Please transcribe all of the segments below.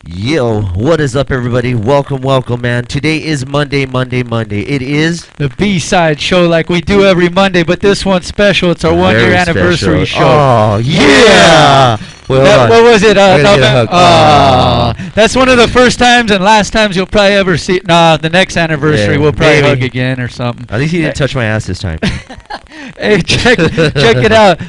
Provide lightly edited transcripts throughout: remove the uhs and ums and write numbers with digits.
Yo, what is up, everybody? Welcome, man. Today is Monday. It is the B-side show like we do every Monday, but this one's special. It's our one-year anniversary show. Oh, yeah! What was it? That's one of the first times and last times you'll probably ever see. Nah, the next anniversary we'll probably hug again or something. At least he didn't touch my ass this time. Hey, check it out.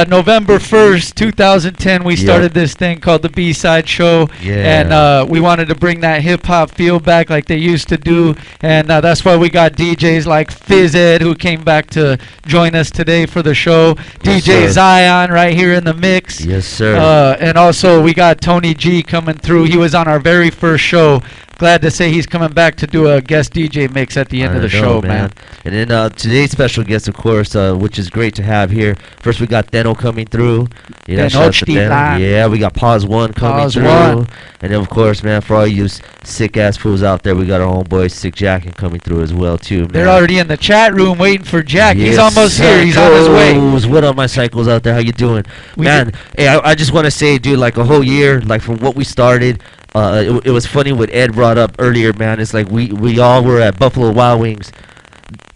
November 1st, 2010, we started this thing called the B-side show. Yeah. And we wanted to bring that hip-hop feel back like they used to do. And that's why we got DJs like Phyz Ed, who came back to join us today for the show. Yes, DJ sir. Zion right here in the mix. Yes, sir. And also we got Tony G coming through. He was on our very first show. Glad to say he's coming back to do a guest DJ mix at the end of the show, man. And then today's special guest, of course, which is great to have here. First, we got Theno coming through. Tenochtitlan. Yeah, we got Pawz One coming through. One. And then, of course, man, for all you sick-ass fools out there, we got our own boy, Sick Jacken, coming through as well, too, man. They're already in the chat room waiting for Jack. He's almost here. He's on his way. What up, my cycles out there? How you doing? Man, hey, I just want to say, dude, like a whole year, like from what we started, it was funny what Ed brought up earlier, man. It's like we all were at Buffalo Wild Wings,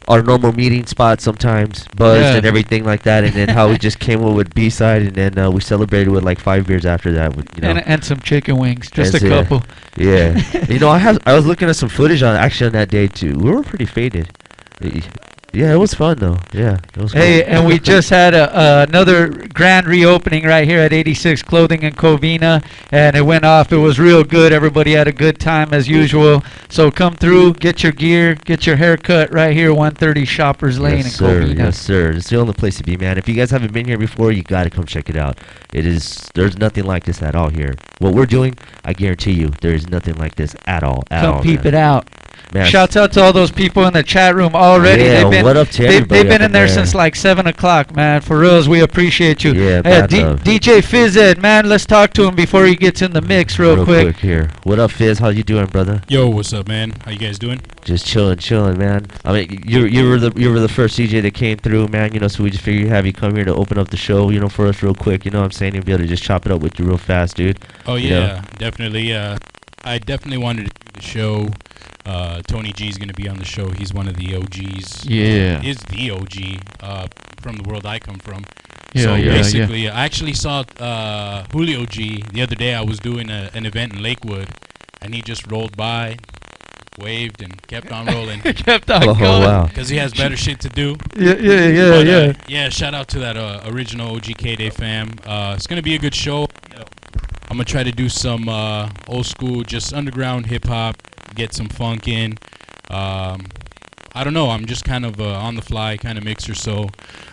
our normal meeting spot sometimes, buzzed and everything like that, and then how we just came up with B-side, and then we celebrated with like 5 beers after that, you know. And some chicken wings, just a couple. Yeah. You know, I was looking at some footage on that day too. We were pretty faded. Yeah, it was fun though. Yeah, it was. Hey, and we just had another grand reopening right here at 86 Clothing in Covina, and it went off. It was real good. Everybody had a good time as usual. So come through, get your gear, get your haircut right here, 130 Shoppers Lane in Covina. Yes, sir. It's the only place to be, man. If you guys haven't been here before, you gotta come check it out. There's nothing like this at all here. What we're doing, I guarantee you, there is nothing like this at all. Come peep it out. Man. Shouts out to all those people in the chat room already. Yeah, what up to everybody? They've been in there since like 7 o'clock, man. For reals, we appreciate you. Yeah, DJ Phyz Ed, man, let's talk to him before he gets in the mix real quick here. What up, Fizz? How you doing, brother? Yo, what's up, man? How you guys doing? Just chilling, man. I mean, you were the first DJ that came through, man. You know, so we just figured have you come here to open up the show, you know, for us real quick. You know what I'm saying? And be able to just chop it up with you real fast, dude. Oh yeah, definitely. I definitely wanted to do the show. Tony G is going to be on the show. He's one of the OGs. Yeah. Is the OG from the world I come from. Yeah, so yeah, basically, I actually saw Julio G the other day. I was doing an event in Lakewood, and he just rolled by, waved, and kept on rolling. Kept on going. Wow. Because he has better shit to do. Yeah. Yeah, shout out to that original OG K-Day fam. It's going to be a good show. I'm going to try to do some old school, just underground hip-hop, get some funk in. I don't know. I'm just kind of on the fly kind of mixer, so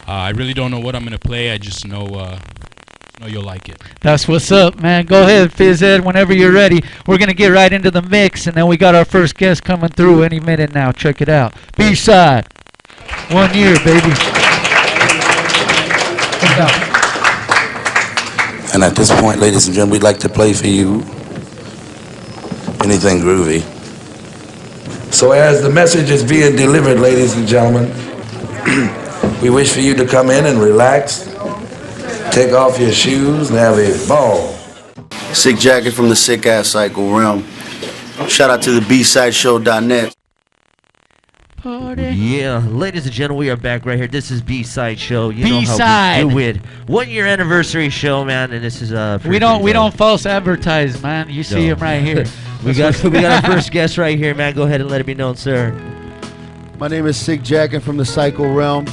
I really don't know what I'm going to play. I just know you'll like it. That's what's up, man. Go ahead, Phyz Ed, whenever you're ready. We're going to get right into the mix, and then we got our first guest coming through any minute now. Check it out. B-side. 1 year, baby. And at this point, ladies and gentlemen, we'd like to play for you anything groovy. So as the message is being delivered, ladies and gentlemen, we wish for you to come in and relax, take off your shoes, and have a ball. Sick Jacken from the Sick Ass Cycle Realm. Shout out to the bsideshow.net. Party. Yeah, ladies and gentlemen, we are back right here. This is B-side show. You know B-side. how we do it. 1 year anniversary show, man, and this is we don't false advertise, man. You see him right here. we got our first guest right here, man. Go ahead and let it be known, sir. My name is Sick Jacken from the Cycle Realm.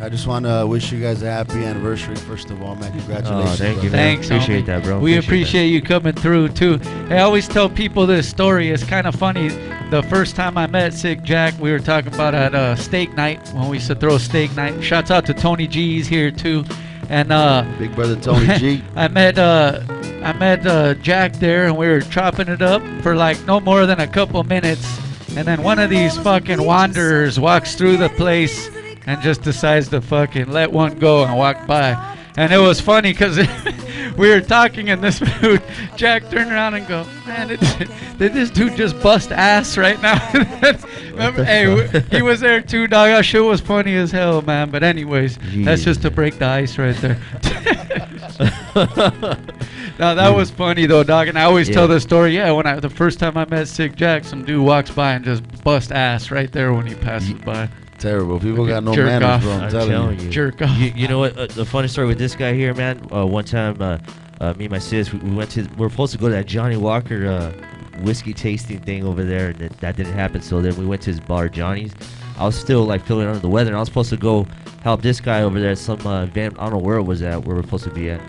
I just want to wish you guys a happy anniversary, first of all, man. Congratulations. Oh, thank you, man. Thanks, appreciate homie. that, bro. We appreciate you coming through, too. I always tell people this story. It's kind of funny. The first time I met Sick Jack, we were talking about at steak night, when we used to throw steak night. Shouts out to Tony G. He's here, too. And Big brother Tony G. I met Jack there, and we were chopping it up for like no more than a couple minutes. And then one of these fucking wanderers walks through the place and just decides to fucking let one go and walk by. And it was funny because we were talking in this mood. Jack turned around and go, man, did this dude just bust ass right now? Remember, hey, he was there too, dog. That shit was funny as hell, man. But anyways, that's just to break the ice right there. Now that was funny though, dog, and I always tell the story. Yeah, when the first time I met Sick Jack, some dude walks by and just bust ass right there when he passes by. Terrible. People got no Jerk manners, off. bro. I'm telling you. Jerk off. You know what? The funny story with this guy here, man. One time, me and my sis, we were supposed to go to that Johnny Walker whiskey tasting thing over there, and that didn't happen. So then we went to his bar, Johnny's. I was still like feeling under the weather, and I was supposed to go help this guy over there at some event. I don't know where it was at, where we're supposed to be at.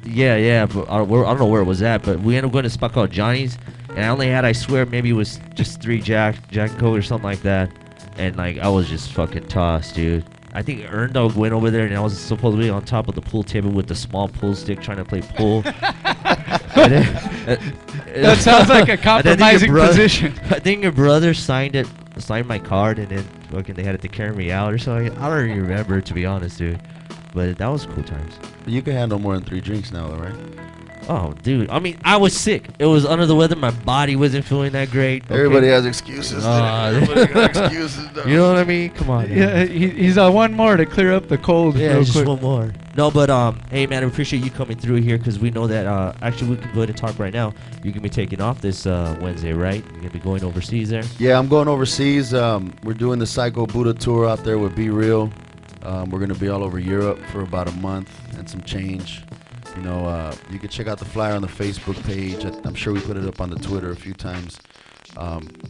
Yeah, but I don't know where it was at, but we ended up going to a spot called Johnny's, and I only had, I swear, maybe it was just 3 Jack and Coke or something like that, and like I was just fucking tossed, dude. I think Earn Dog went over there, and I was supposed to be on top of the pool table with the small pool stick trying to play pool. That sounds like a compromising position. I think your brother signed my card, and then fucking they had to carry me out or something. I don't even remember, to be honest, dude. But that was cool times. You can handle more than 3 drinks now, though, right? Oh, dude. I mean, I was sick. It was under the weather. My body wasn't feeling that great. Okay? Everybody has excuses. Everybody got excuses. You know what I mean? Come on. Yeah, he's on one more to clear up the cold. Yeah, real just quick. one more. No, but hey, man, I appreciate you coming through here because we know that actually we can go ahead and talk right now. You're gonna be taking off this Wednesday, right? You're gonna be going overseas there. Yeah, I'm going overseas. We're doing the Psycho Buddha tour out there with Be Real. We're gonna be all over Europe for about a month and some change. You know, you can check out the flyer on the Facebook page. I'm sure we put it up on the Twitter a few times.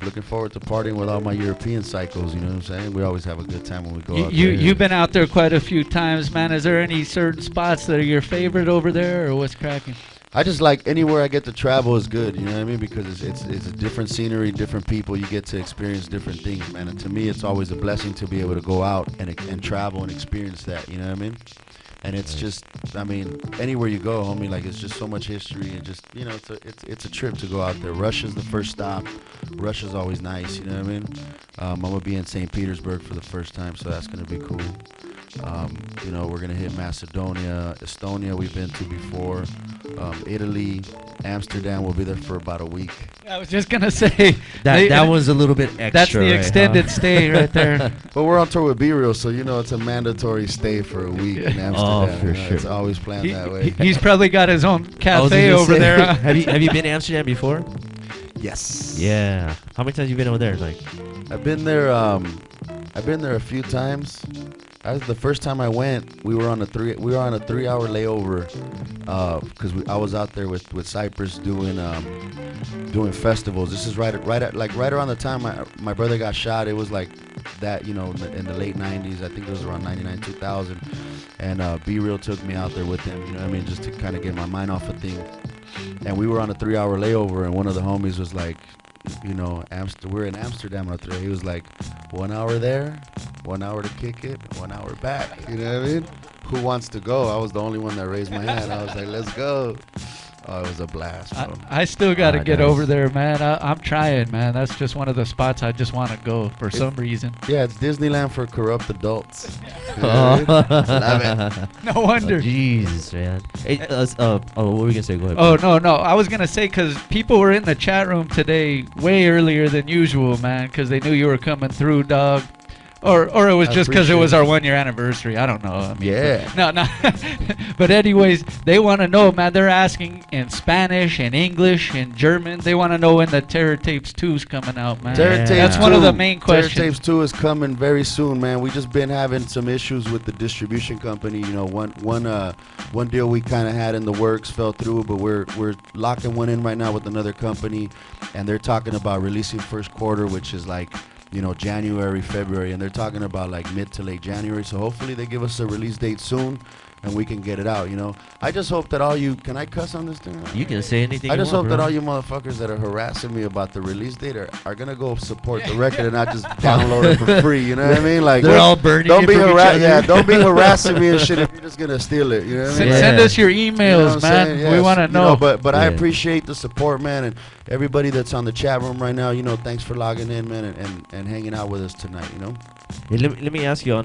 Looking forward to partying with all my European psychos, you know what I'm saying? We always have a good time when we go out there. You've been out there quite a few times, man. Is there any certain spots that are your favorite over there, or what's cracking? I just like anywhere I get to travel is good, you know what I mean? Because it's a different scenery, different people. You get to experience different things, man. And to me, it's always a blessing to be able to go out and travel and experience that, you know what I mean? And it's just, I mean, anywhere you go, homie, like it's just so much history and just, you know, it's a trip to go out there. Russia's the first stop. Russia's always nice, you know what I mean? I'm gonna be in St. Petersburg for the first time, so that's gonna be cool. You know, we're gonna hit Macedonia, Estonia we've been to before, Italy, Amsterdam. We'll be there for about a week. I was just gonna say that was a little bit extra. That's the extended stay right there. But we're on tour with Be Real, so you know it's a mandatory stay for a week in Amsterdam. Oh, for sure. It's always planned that way. He's probably got his own cafe over there. Huh? Have you been to Amsterdam before? Yes. Yeah. How many times have you been over there? Like, I've been there a few times. The first time I went, we were on a 3-hour layover, because I was out there with Cypress doing festivals. This is right around the time my brother got shot. It was like that, you know, in the late 90s. I think it was around 99, 2000. And Be Real took me out there with him, you know what I mean, just to kind of get my mind off of things. And we were on a 3-hour layover, and one of the homies was like, you know, we're in Amsterdam on a 3. He was like, 1 hour there, 1 hour to kick it, 1 hour back. You know what I mean? Who wants to go? I was the only one that raised my hand. I was like, let's go. Oh, it was a blast, bro. I still got to get nice. over there, man. I'm trying, man. That's just one of the spots I just want to go for some reason. Yeah, it's Disneyland for corrupt adults. You know what I mean? Love it. No wonder. oh, Jesus, man. Hey, what were we gonna say? Go ahead. Oh, no. I was going to say, because people were in the chat room today way earlier than usual, man, because they knew you were coming through, dog. Or it was just because it was our 1-year anniversary. I don't know. I mean, Yeah. No. But anyways, they want to know, man. They're asking in Spanish and English and German. They want to know when the Terror Tapes 2's coming out, man. Terror Tapes That's 2, one of the main questions. Terror Tapes 2 is coming very soon, man. We just been having some issues with the distribution company. You know, one deal we kind of had in the works fell through, but we're locking one in right now with another company, and they're talking about releasing first quarter, which is like, you know, January, February, and they're talking about like mid to late January. So hopefully they give us a release date soon and we can get it out, you know. I just hope that all you, can I cuss on this thing? You can say anything. I you just want, hope that bro. all you motherfuckers that are harassing me about the release date are gonna go support the record and not just download it for free, you know what I mean? Like, They're all burning don't it be from each other. don't be harassing me and shit if you're just gonna steal it, you know what I mean? Yeah. Send us your You know emails, what I'm man. saying? We Yes, want to you know. but I Yeah. appreciate the support, man, and everybody that's on the chat room right now. You know, thanks for logging in, man, and hanging out with us tonight. You know, Hey, let me ask you on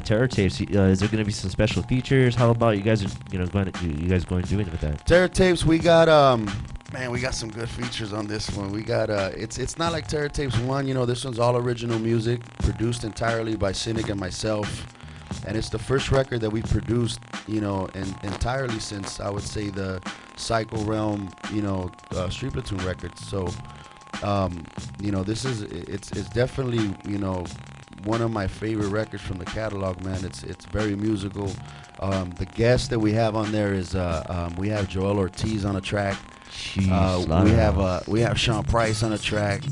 Terror Tapes. Is there gonna be some special features? How about you guys? You guys going to do it with that? Terror Tapes, we got man, we got some good features on this one. We got it's not like Terror Tapes 1. You know, this one's all original music, produced entirely by Cynic and myself. and it's the first record that we produced, you know, entirely since I would say the Psycho Realm, you know, Street Platoon records. So, you know, it's definitely, you know, one of my favorite records from the catalog, man. It's very musical. The guest that we have on there is we have Joel Ortiz on a track. We have Sean Price on a track.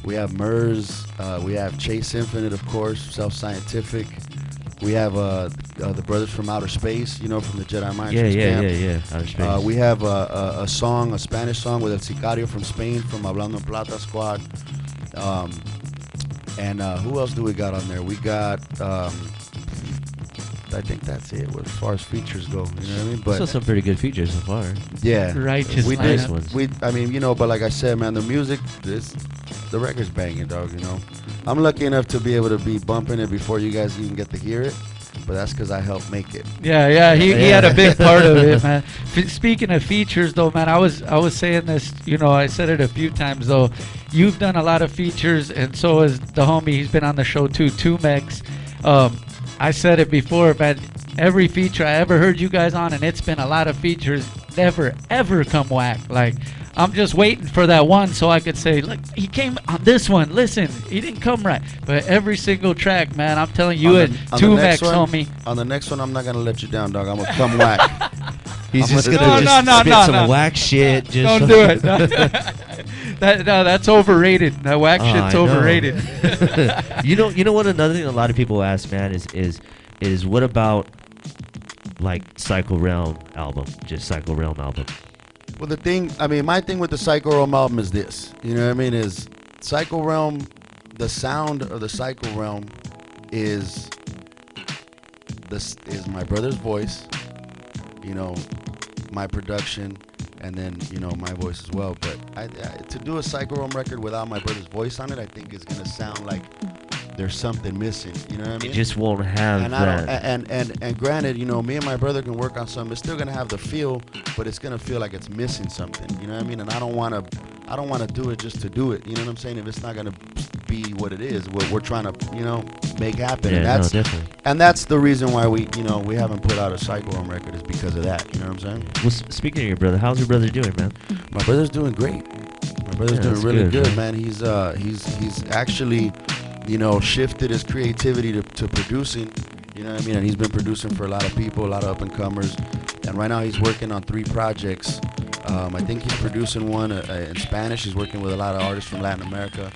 We have Murs. We have Chase Infinite, of course, Self Scientific. We have the brothers from Outer Space, you know, from the Jedi Mind Tricks camp. Outer Space. We have a Spanish song with El Sicario from Spain, from Hablando en Plata squad. And who else do we got on there? We got, I think that's it as far as features go. You know what I mean? But still some pretty good features so far. yeah, Righteous we lineup. did. I mean, you know, but like I said, man, the music, the record's banging, dog. You know, I'm lucky enough to be able to be bumping it before you guys even get to hear it. But that's because I helped make it. Yeah, he had a big part of it, man. Speaking of features, though, man, I was saying this, you know, I said it a few times, though. You've done a lot of features, and so has the homie. He's been on the show too, 2Mex. I said it before, man. Every feature I ever heard you guys on, and it's been a lot of features, never ever come whack. Like, I'm just waiting for that one so I could say, look, he came on this one. Listen, he didn't come right. But every single track, man, I'm telling you, it 2Mex, homie. On the next one, I'm not gonna let you down, dog. I'm gonna come whack. He's I'm just gonna- gonna spit some whack shit. Just Don't do it. That's overrated. That whack shit's I know. overrated. you know what? Another thing a lot of people ask, man, is what about like Psycho Realm album? Just Psycho Realm album. Well, my thing with the Psycho Realm album is this. You know what I mean? Is Psycho Realm, the sound of the Psycho Realm is my brother's voice, you know, my production, and then, you know, my voice as well. But to do a Psycho Realm record without my brother's voice on it, I think is gonna sound like there's something missing. You know what I mean? It just won't have And that. and granted, you know, me and my brother can work on something. It's still gonna have the feel, but it's gonna feel like it's missing something. You know what I mean? And I don't wanna do it just to do it. You know what I'm saying? If it's not gonna be what it is, what we're trying to, you know, make happen. Yeah, And definitely. that's the reason why we haven't put out a Psycho Realm record, is because of that. You know what I'm saying? Well, speaking of your brother, how's your brother doing, man? My brother's doing great. My brother's Yeah, doing that's really good, good, man. He's actually, you know, shifted his creativity to producing. You know what I mean? And he's been producing for a lot of people, a lot of up and comers. And right now he's working on 3 projects. I think he's producing one in Spanish. He's working with a lot of artists from Latin America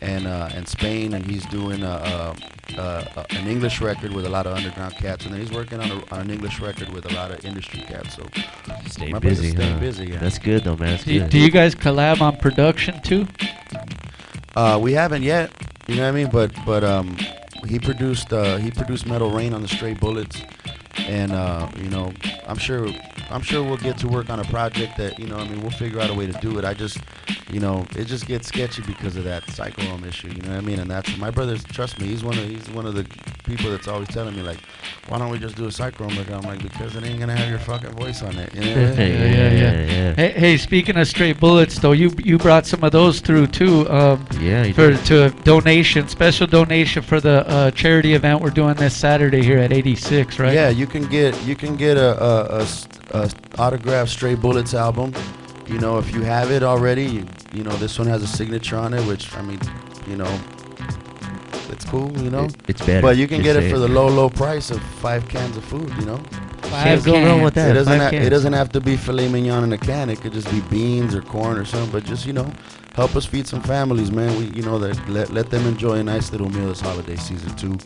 and Spain, and he's doing an English record with a lot of underground cats, and then he's working on an English record with a lot of industry cats. So Stay my brother's busy, staying huh? busy, yeah. That's good though, man. That's Do good. you guys collab on production too? We haven't yet, you know what I mean? But he produced Metal Rain on the Stray Bullets, and you know, I'm sure we'll get to work on a project that, you know, I mean, we'll figure out a way to do it. I just, you know, it just gets sketchy because of that Psycho Realm issue, you know what I mean? And that's my brother's. Trust me, he's one of the people that's always telling me, like, why don't we just do a Psycho Realm record? I'm like, because it ain't gonna have your fucking voice on it. You know what I mean? Yeah. Hey, speaking of Straight Bullets, though, you brought some of those through too. Yeah, you to a donation, special donation for the charity event we're doing this Saturday here at 86, right? Yeah, you can get a autographed Stray Bullets album. You know, if you have it already, you know, this one has a signature on it, which, I mean, you know, it's cool, you know. It's better. But you can Just get say it for the low price of 5 cans of food, you know. Can't go wrong with that. It doesn't have to be filet mignon in a can. It could just be beans or corn or something. But just, you know, help us feed some families, man. We, you know, that let them enjoy a nice little meal this holiday season too.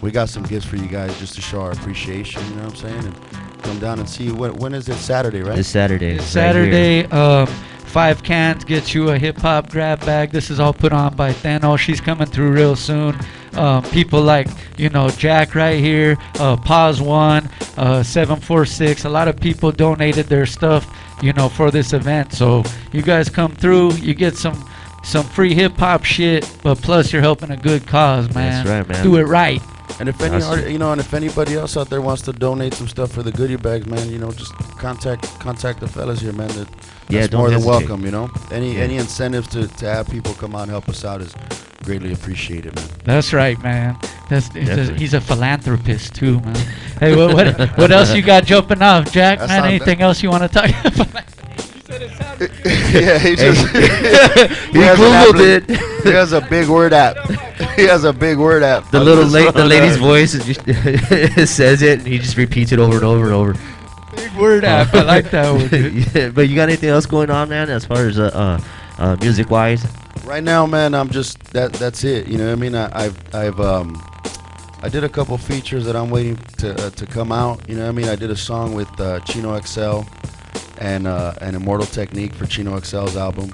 We got some gifts for you guys just to show our appreciation. You know what I'm saying? And come down and see you. When is it? Saturday, right? This Saturday. This right here. Saturday, 5 cans gets you a hip-hop grab bag. This is all put on by Thanos. She's coming through real soon. People like, you know, Jack right here, Pawz One, 746. A lot of people donated their stuff, you know, for this event. So you guys come through, you get some free hip-hop shit, but plus you're helping a good cause, man. That's right, man. Do it right. And if if anybody else out there wants to donate some stuff for the goodie bags, man, you know, just contact the fellas here, man. That's don't more than hesitate. welcome, you know. Any incentives to have people come out and help us out is greatly appreciate it, man. That's right, man. Definitely. He's a philanthropist too, man. Hey, what else you got jumping off, Jack? That's Man, not anything else you want to talk about? Yeah, he just He Googled it. He has a big word app. He has a big word app. The lady's voice is just it says it, and he just repeats it over and over and over. Big word app. I like that one, dude. Yeah, but you got anything else going on, man, as far as music wise? Right now, man, I'm just that's it. You know what I mean? I did a couple features that I'm waiting to come out. You know what I mean? I did a song with Chino XL and Immortal Technique for Chino XL's album.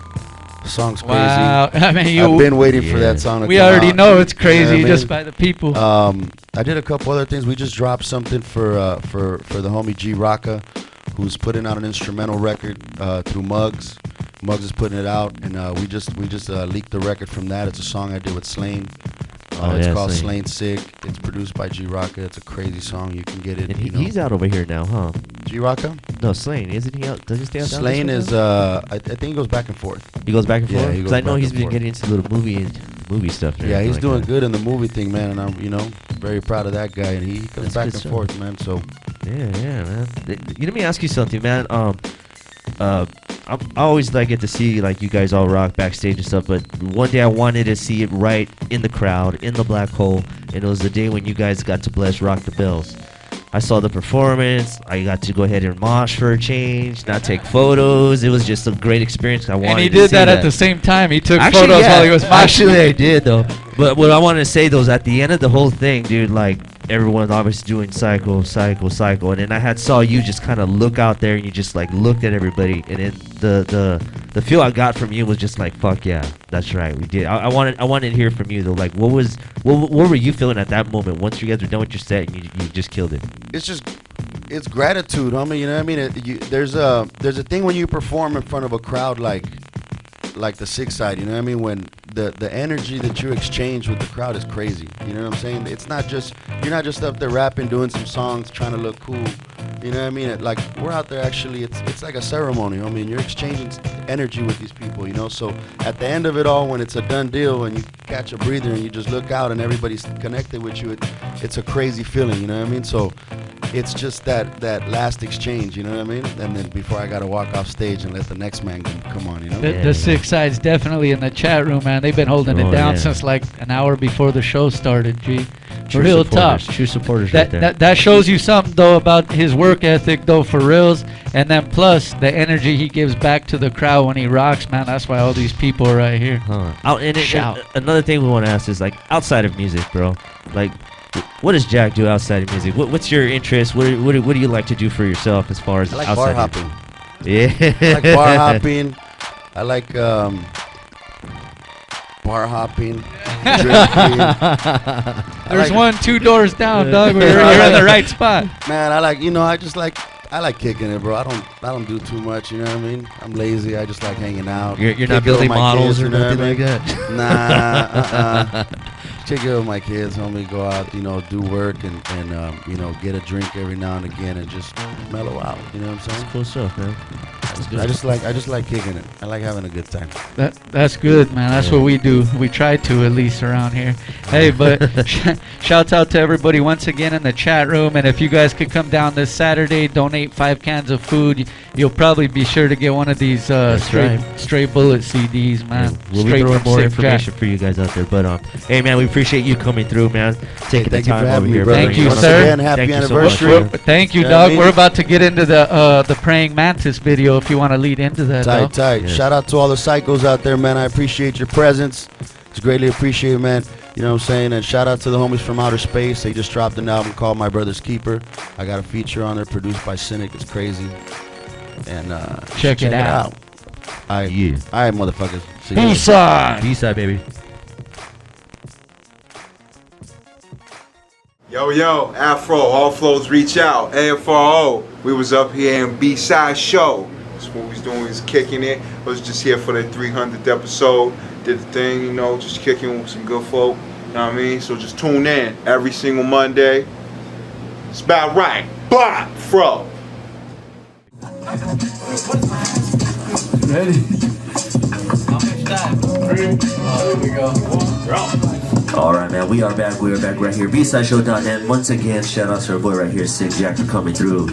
The song's crazy. Wow. I mean, I've been waiting for that song to we come already out. know it's You know what crazy I mean? just by the people. I did a couple other things. We just dropped something for the homie G Rocka, who's putting out an instrumental record through Muggs. Muggs is putting it out, and we just leaked the record from that. It's a song I did with Slain. It's called Slain Sick. It's produced by G Rocka. It's a crazy song. You can get it. And he's out over here now, huh? G Rocka? No, Slain. Isn't he out? Does he stay out down Slain this is way? I think he goes back and forth. He goes back and Yeah, forth? he Because goes I know back he's and been forth. getting into little movie stuff. and Yeah, everything he's like doing that. good in the movie thing, man, and I'm very proud of that guy. And he comes That's back good and stuff. forth, man. So Yeah, man. Let me ask you something, man. I always like it to see like you guys all rock backstage and stuff, but one day I wanted to see it right in the crowd, in the black hole, and it was the day when you guys got to bless Rock the Bells. I saw the performance. I got to go ahead and mosh for a change, not take photos. It was just a great experience. I wanted And he to did see that at the same time. He took Actually, photos yeah, while he was moshing. Actually, I did though. But what I wanted to say though is at the end of the whole thing, dude, like everyone's obviously doing cycle, and then I saw you just kind of look out there and you just like looked at everybody, and then the feel I got from you was just like, fuck yeah, that's right, we did. I wanted to hear from you though, like what were you feeling at that moment once you guys were done with your set and you just killed it? it's gratitude, homie. You know what I mean? There's a thing when you perform in front of a crowd like the Sick Side. You know what I mean? When the energy that you exchange with the crowd is crazy. You know what I'm saying? It's not just you're not just up there rapping, doing some songs, trying to look cool. You know what I mean? Like we're out there actually. It's like a ceremony. I mean, you're exchanging energy with these people. You know. So at the end of it all, when it's a done deal and you catch a breather and you just look out and everybody's connected with you, it's a crazy feeling. You know what I mean? So it's just that last exchange. You know what I mean? And then before I gotta walk off stage and let the next man come on. You know. The Sick Side's definitely in the chat room, man. They've been holding it down since like an hour before the show started, G. Real tough. True supporters right there. That shows you something, though, about his work ethic, though, for reals. And then plus, the energy he gives back to the crowd when he rocks, man. That's why all these people are right here. Shout. Another thing we want to ask is, like, outside of music, bro, like, what does Jack do outside of music? What's your interest? What do you like to do for yourself as far as I like outside bar of hopping. Yeah. I like bar hopping. I like bar hopping, drinking. There's one 2 doors down, dog. You're in the right spot. Man, I like kicking it, bro. I don't do too much, you know what I mean? I'm lazy. I just like hanging out. You're Kick not it with building my models kids, or you know what nothing I mean? like that? Nah, Kick it with my kids, homie. Go out, do work and get a drink every now and again and just mellow out. You know what I'm saying? That's cool stuff, man. That's good. I just like kicking it. I like having a good time. That's good, man. That's what we do. We try to, at least around here. Hey, but shouts out to everybody once again in the chat room. And if you guys could come down this Saturday, donate 5 cans of food, you'll probably be sure to get one of these stray bullet CDs, man. We'll be Straight throwing from more Sick information Jack. for you guys out there. But hey, man, we appreciate you coming through, man. Taking the Thank you time for over having me, here. brother. Thank you, Once sir. Again, happy Thank you so much, anniversary. man. Thank you, Yeah, dog. I mean- We're about to get into the praying mantis video if you want to lead into that, dog. Tight. Yeah. Shout out to all the psychos out there, man. I appreciate your presence. It's greatly appreciated, man. You know what I'm saying? And shout out to the homies from outer space. They just dropped an album called My Brother's Keeper. I got a feature on there produced by Cynic. It's crazy. And Check it out. All right, motherfuckers. See you later. B-side, baby. Yo, Afro, all flows reach out. AFRO, we was up here in BSide Show. That's what we was doing, we was kicking it. I was just here for the 300th episode. Did the thing, just kicking with some good folk. You know what I mean? So just tune in every single Monday. It's about right. Blah, fro. Ready? There we go. All right, man. We are back. We are back right here. bsideshow.net. Once again, shout out to our boy right here, Sick Jack, for coming through.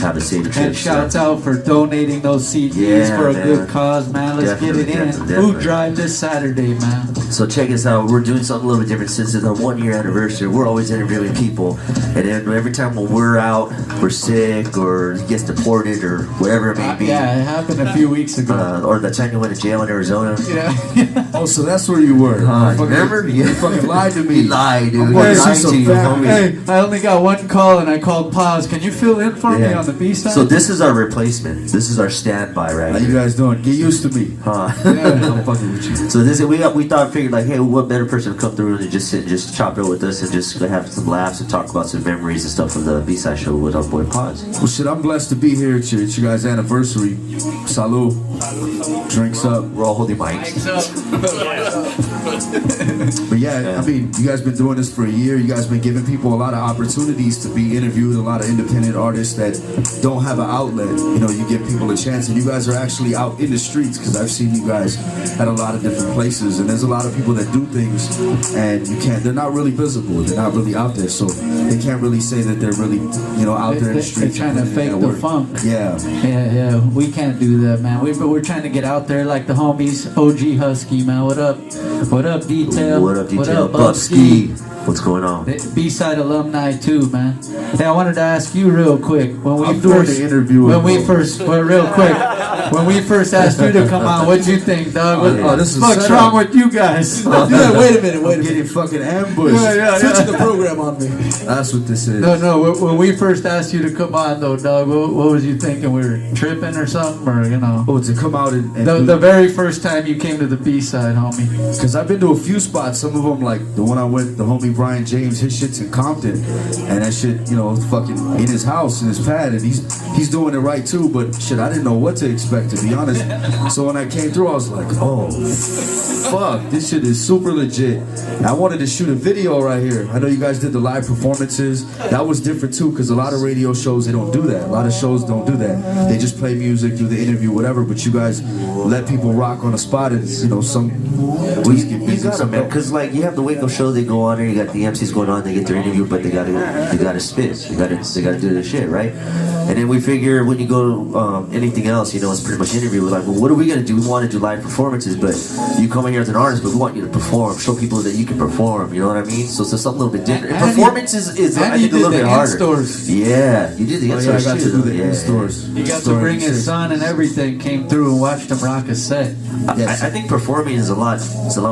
Have a safe trip. And shouts out for donating those CDs for a good cause, man. Let's get it in. Food drive this Saturday, man. So check us out. We're doing something a little bit different since it's our 1 year anniversary. We're always interviewing people, and then every time when we're out, we're sick or he gets deported or whatever it may be. Yeah, it happened a few weeks ago. Or the time you went to jail in Arizona. Yeah. Oh, so that's where you were. Remember? You fucking lied to me. You lied, dude. I'm You gonna lied see to some you, fat- homie. Hey, I only got one call and I called Pawz. Can you fill in for me on the B-side? So this is our replacement. This is our standby right How here. you guys doing? Get used to me. I'm fucking with you. So this we figured like, hey, what better person to come through and just sit and just chop it with us and just have some laughs and talk about some memories and stuff from the B-side show with our boy Pawz. Well, shit, I'm blessed to be here at your guys' anniversary. Salud. Drinks up. We're all holding mics. But yeah, I mean, you guys been doing this for a year. You guys been giving people a lot of opportunities to be interviewed. A lot of independent artists that don't have an outlet. You know, you give people a chance, and you guys are actually out in the streets because I've seen you guys at a lot of different places. And there's a lot of people that do things, and they're not really visible. They're not really out there, so they can't really say that they're really, out there in the streets. They're trying to fake the funk. Yeah. Yeah. We can't do that, man. We're trying to get out there like the homies. OG Husky, man. What up? What up, Detail? What up, Detail? What up, Bubski? What's going on? B-side alumni too, man. Hey, I wanted to ask you real quick when we I'm doing the interview. real quick, when we first asked you to come on, what'd you think, dog? This is What's wrong with you guys? Yeah, wait a minute. Getting fucking ambushed. Yeah. Switching the program on me. That's what this is. No. When we first asked you to come on, though, dog, what was you thinking? We were tripping or something, or Oh, to come out and the very first time you came to the B-side, homie. Because I've been to a few spots. Some of them, like the one I went, the homie Brian James, his shit's in Compton, and that shit, fucking in his house, in his pad, and he's doing it right too. But shit, I didn't know what to expect, to be honest. So when I came through, I was like, oh, fuck, this shit is super legit. And I wanted to shoot a video right here. I know you guys did the live performances. That was different too, because a lot of radio shows, they don't do that. A lot of shows don't do that. They just play music, do the interview, whatever. But you guys let people rock on the spot, and some. You got them, man. Because like you have the Wackoe show, they go on there. You got the MCs going on, they get their interview, but they gotta spit. They gotta do their shit, right? And then we figure when you go to anything else, it's pretty much interview. We're like, well, what are we gonna do? We want to do live performances, but you come in here as an artist, but we want you to perform, show people that you can perform. You know what I mean? So it's something a little bit different. And performance is I think a little bit harder. Stores. Yeah, you did the in-stores I got too. to do the in-stores. He got to bring his son and everything. Came through and watched him rock a set. I think performing is a lot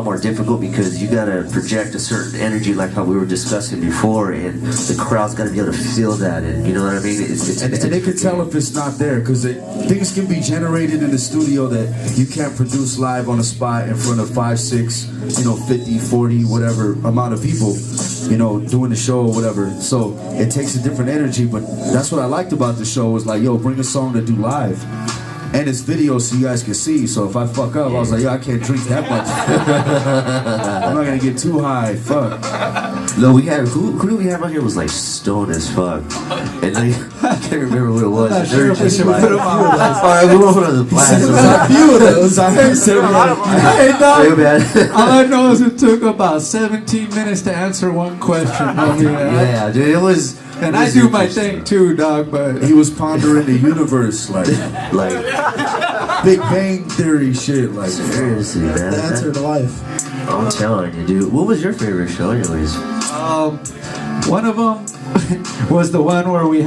more difficult because you gotta project a certain energy, like how we were discussing before, and the crowd's gotta be able to feel that, and you know what I mean. And they can tell if it's not there, because things can be generated in the studio that you can't produce live on the spot in front of 5, 6, 50, 40, whatever amount of people, doing the show or whatever. So it takes a different energy, but that's what I liked about the show was like, yo, bring a song to do live. And it's video so you guys can see. So if I fuck up, I was like, yo, I can't drink that much. I'm not gonna get too high. Fuck. No, we had who do we have on here was like stoned as fuck, and I can't remember what it was. I'm not sure if we should put them on. Alright, we won't put on the blast. A few of those. Hey, dog. Real bad. All I know is it took about 17 minutes to answer one question. Yeah, dude, it was. And I do my thing too, dog, but he was pondering the universe, like Big Bang Theory shit, like seriously, man. The answer to life. I'm telling you, dude. What was your favorite show, anyways? one of them was the one where we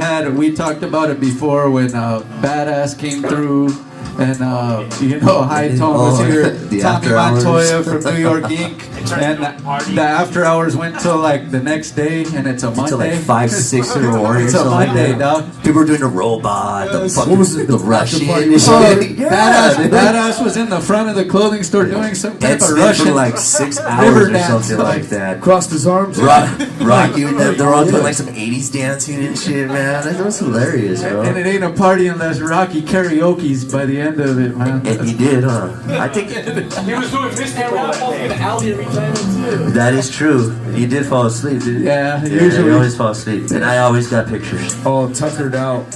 talked about it before when Badass came through. And High Tone was here, Tommy Montoya from New York Inc. And the after hours went till like the next day, and it's a Monday. Until like 5, 6 in the morning. It's a Monday, dog. People were doing the robot, the fucking, what was it, the Russian. Badass was in the front of the clothing store doing some type of Russian for like 6 hours or something like that. Crossed his arms. Rocky, they're all doing like some 80s dancing and shit, man. That was hilarious, bro. And it ain't a party unless Rocky karaoke's by the end end of it, man. And he did, huh? I think He was doing mystical that day. that is true. He did fall asleep, didn't he? Yeah, He usually. always falls asleep. And I always got pictures. All tuckered out.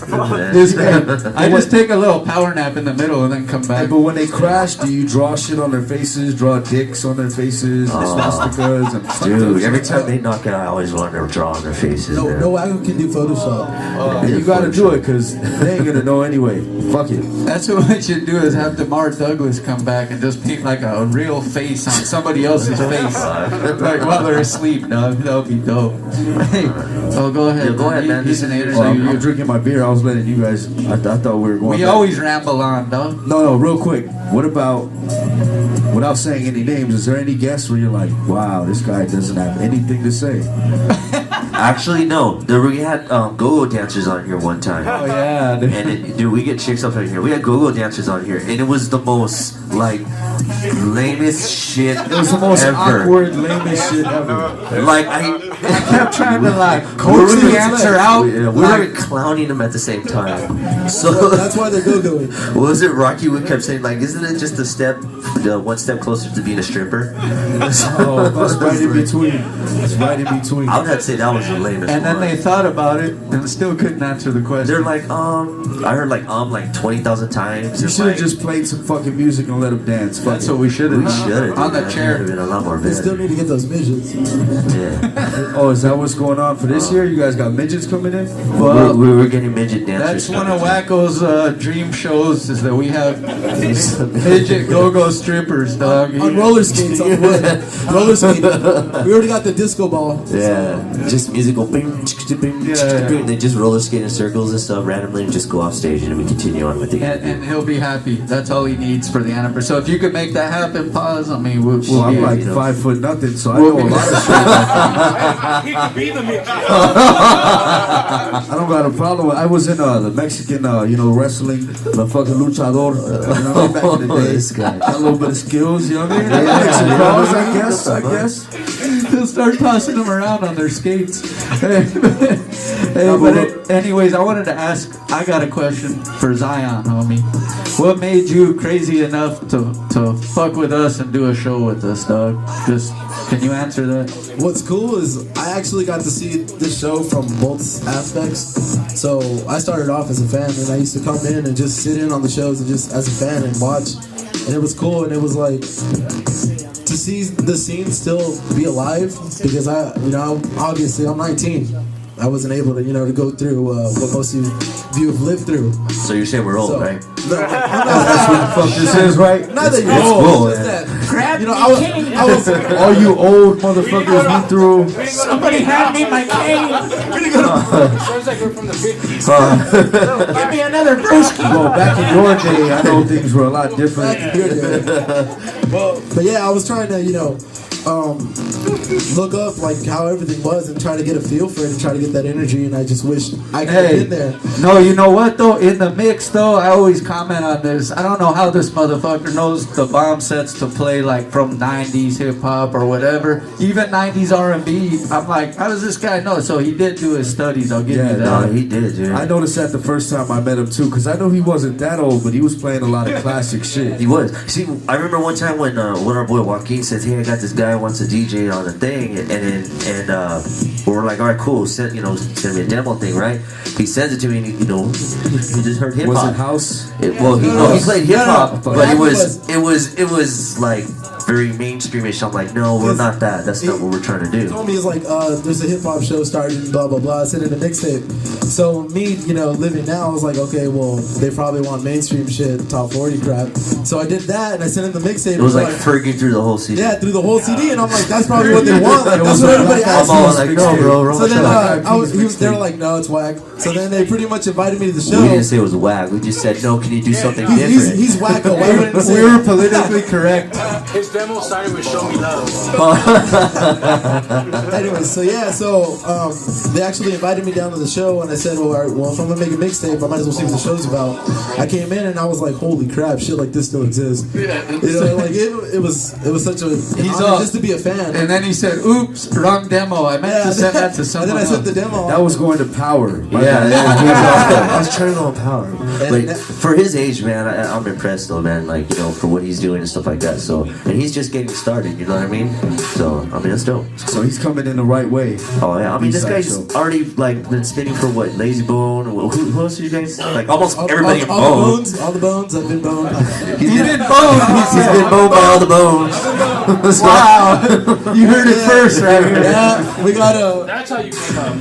This guy, I just take a little power nap in the middle and then come Hey, back. but when they crash, do you draw shit on their faces? Draw dicks on their faces? Swastikas? And Dude, every time they knock out, I always want to draw on their faces. No, man. no Wackoe can do Photoshop. you gotta do it, because they ain't gonna know anyway. Fuck it. That's what we should do is have DeMar Douglas come back and just paint like a real face on somebody else's face. Like while they're asleep, dog. That would be dope. Hey, oh, go ahead. Yeah, go ahead, man. He's an Well, I'm interview. drinking my beer. I was letting you guys. I thought we were going. We back. always ramble on, dog. No, real quick. What about, without saying any names, is there any guests where you're like, wow, this guy doesn't have anything to say? Actually, no. We had go-go dancers on here one time. Oh yeah. Dude, we get chicks up in here. We had go-go dancers on here, and it was the most like lamest shit It was the most ever. awkward, lamest shit ever. Like I kept trying to like We coax were the answer out. we were clowning them at the same time. So That's why they're go-going. what was it? Rocky Wood kept saying like, "Isn't it just one step closer to being a stripper?" Oh, that's right in between. It's right in between. I would have to say that was the lamest And then one. they thought about it and still couldn't answer the question. They're like, I heard like 20,000 times. You It's should have like, just played some fucking music and let them dance. Fuck That's it. what we should have we done. should have On the chair. been a lot more They still better. need to get those midgets. Yeah. Oh, is that what's going on for this year? You guys got midgets coming in? Well, we were getting midget dancers. that's one of Wackoe's dream shows is that we have midget go-go strippers, dog. On roller skates, on wood. Roller skating. We already got the disco ball. Yeah, just musical bing, bing, Yeah. bing. They just roller skate in circles and stuff randomly and just go off stage and we continue on with the And he'll be happy. That's all he needs for the anniversary. So if you could make that happen, Pawz, I mean, we'll Well, I'm be like you know. 5 foot nothing, so I know a lot of shit. He could be the midget. I don't got a problem with. I was in the Mexican, wrestling, the fucking luchador. You know what I mean? Back in the day. This guy. Got a little bit of skills, you know what I mean? Mexican calls, I guess. They'll start tossing them around on their skates. Anyways, I wanted to ask, I got a question for Zion, homie. What made you crazy enough to fuck with us and do a show with us, dog? Just, can you answer that? What's cool is I actually got to see this show from both aspects. So I started off as a fan, and I used to come in and just sit in on the shows and just as a fan and watch. And it was cool, and it was like to see the scene still be alive because obviously I'm 19. I wasn't able to, to go through what most of you have lived through. So you're saying we're old, So- right? No, That's what the fuck this is, right? not that you're It's old. cool, It's just man. that, I was All you old motherfuckers went through. Somebody hand me my cane. Sounds like we're from the 50s. Give me another brewski. Well, back in your day, I know things were a lot different. But yeah, I was trying to, look up like how everything was and try to get a feel for it and try to get that energy. And I just wish I could have been there. No, you know what though? In the mix though, I always comment on this. I don't know how this motherfucker knows the bomb sets to play like from 90s hip hop or whatever, even 90s R&B. I'm like, how does this guy know? So he did do his studies. I'll give Yeah, you No, that. he did, dude. I noticed that the first time I met him too, because I know he wasn't that old, but he was playing a lot of classic shit. He was. See, I remember one time when our boy Joaquin says, "Hey, I got this guy who wants to DJ on the thing," and we're like, "All right, cool. Send me a demo thing, right?" He sends it to me, and he just heard hip Was it hop. house? He played hip hop, but it was like very mainstreamish. I'm like, no, we're not that. That's not what we're trying to He do. told me it's like there's a hip hop show starting, blah blah blah. I sent in a mixtape. So me, living now, I was like, okay, well, they probably want mainstream shit, top 40 crap. So I did that, and I sent in the mixtape. It was like Fergie through the whole CD. yeah, through the whole CD, and I'm like, that's probably what they want. Like, that's what everybody I'm asks all me. like, no, bro. So then Black they were like, no, it's whack. So then they pretty much invited me to the show. We didn't say it was whack. We just said, no, can you do something He's different? Wackoe. Why wouldn't I say We were politically correct. His demo started with Show Me Love. Anyway, so they actually invited me down to the show, and I said, well, all right, well, if I'm gonna make a mixtape, I might as well see what the show's about. I came in and I was like, holy crap, shit like this still exists. You know, like it was such a honor just to be a fan. And then he said, oops, wrong demo. I meant to send that to someone. And then I sent the demo. That was going to Power. I was turning on Power. Like, for his age, man, I'm impressed though, man. Like, you know, for what he's doing and stuff like that. So, and he's just getting started. You know what I mean? So, I mean, that's dope. So he's coming in the right way. Oh yeah, I mean, this B-side guy's show. already like been spinning for what? Lazy Bone. Who else are you guys? Like almost everybody in all Bone. all the bones. I've been boned. He's been boned. He's been boned by all the bones. Wow. You heard it first right here. Yeah, we got a. That's how you came up.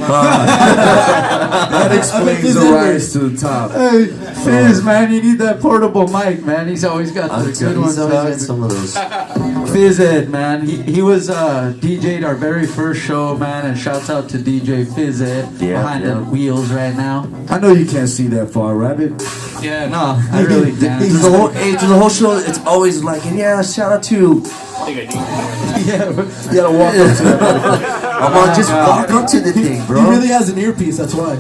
That explains the rise to the top. Hey, Phyz, man, you need that portable mic, man. He's always got the good ones. He's always got some of those. Phyz Ed, man. He was DJ'd our very first show, man, and shouts out to DJ Phyz Ed behind the wheels right now. I know you can't see that far, Rabbit. Yeah, no, I really can't. Through the whole show, it's always like, yeah, shout out to. Yeah, You gotta walk up to that. Just walk up to the thing, bro. He really has an earpiece. That's why.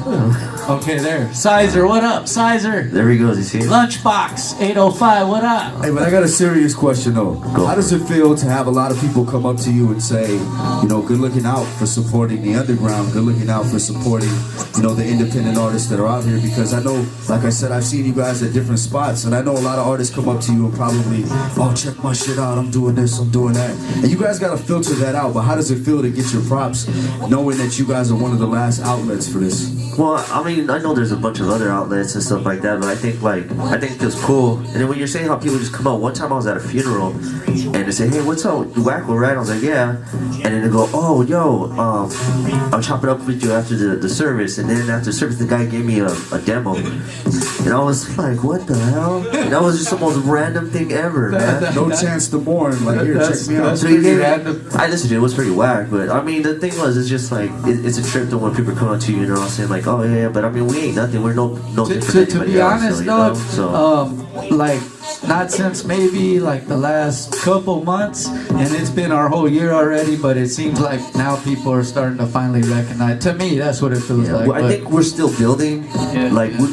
okay, there. Sizer, what up, Sizer? There he goes, you see? Lunchbox 805, what up? Hey, but I got a serious question though. How does it feel to have a lot of people come up to you and say, you know, good looking out for supporting the underground, good looking out for supporting, you know, the independent artists that are out here? Because I know, like I said, I've seen you guys at different spots, and I know a lot of artists come up to you and probably, oh, check my shit out, I'm doing this, I'm doing that. And you guys gotta filter that out, but how does it feel to get your props knowing that you guys are one of the last outlets for this? Well, I mean, I know there's a bunch of other outlets and stuff like that, but I think it feels cool. And then when you're saying how people just come out, one time I was at a funeral and they say, hey, what's up, Wackoe, right? I was like, yeah. And then they go, oh, yo, I'll chop it up with you after the service. And then after the service, the guy gave me a demo. And I was like, what the hell? And that was just the most random thing ever, man. No chance to mourn, like, here, check me out. So he gave I listened to it, it was pretty whack, but I mean, the thing was, it's just like, it's a trip to when people come up to you and they're all saying like, oh yeah, but I mean, we ain't nothing, we're no different to than be anybody honest else, though, like not since maybe like the last couple months, and it's been our whole year already, but it seems like now people are starting to finally recognize. To me, that's what it feels like. Well, I think we're still building.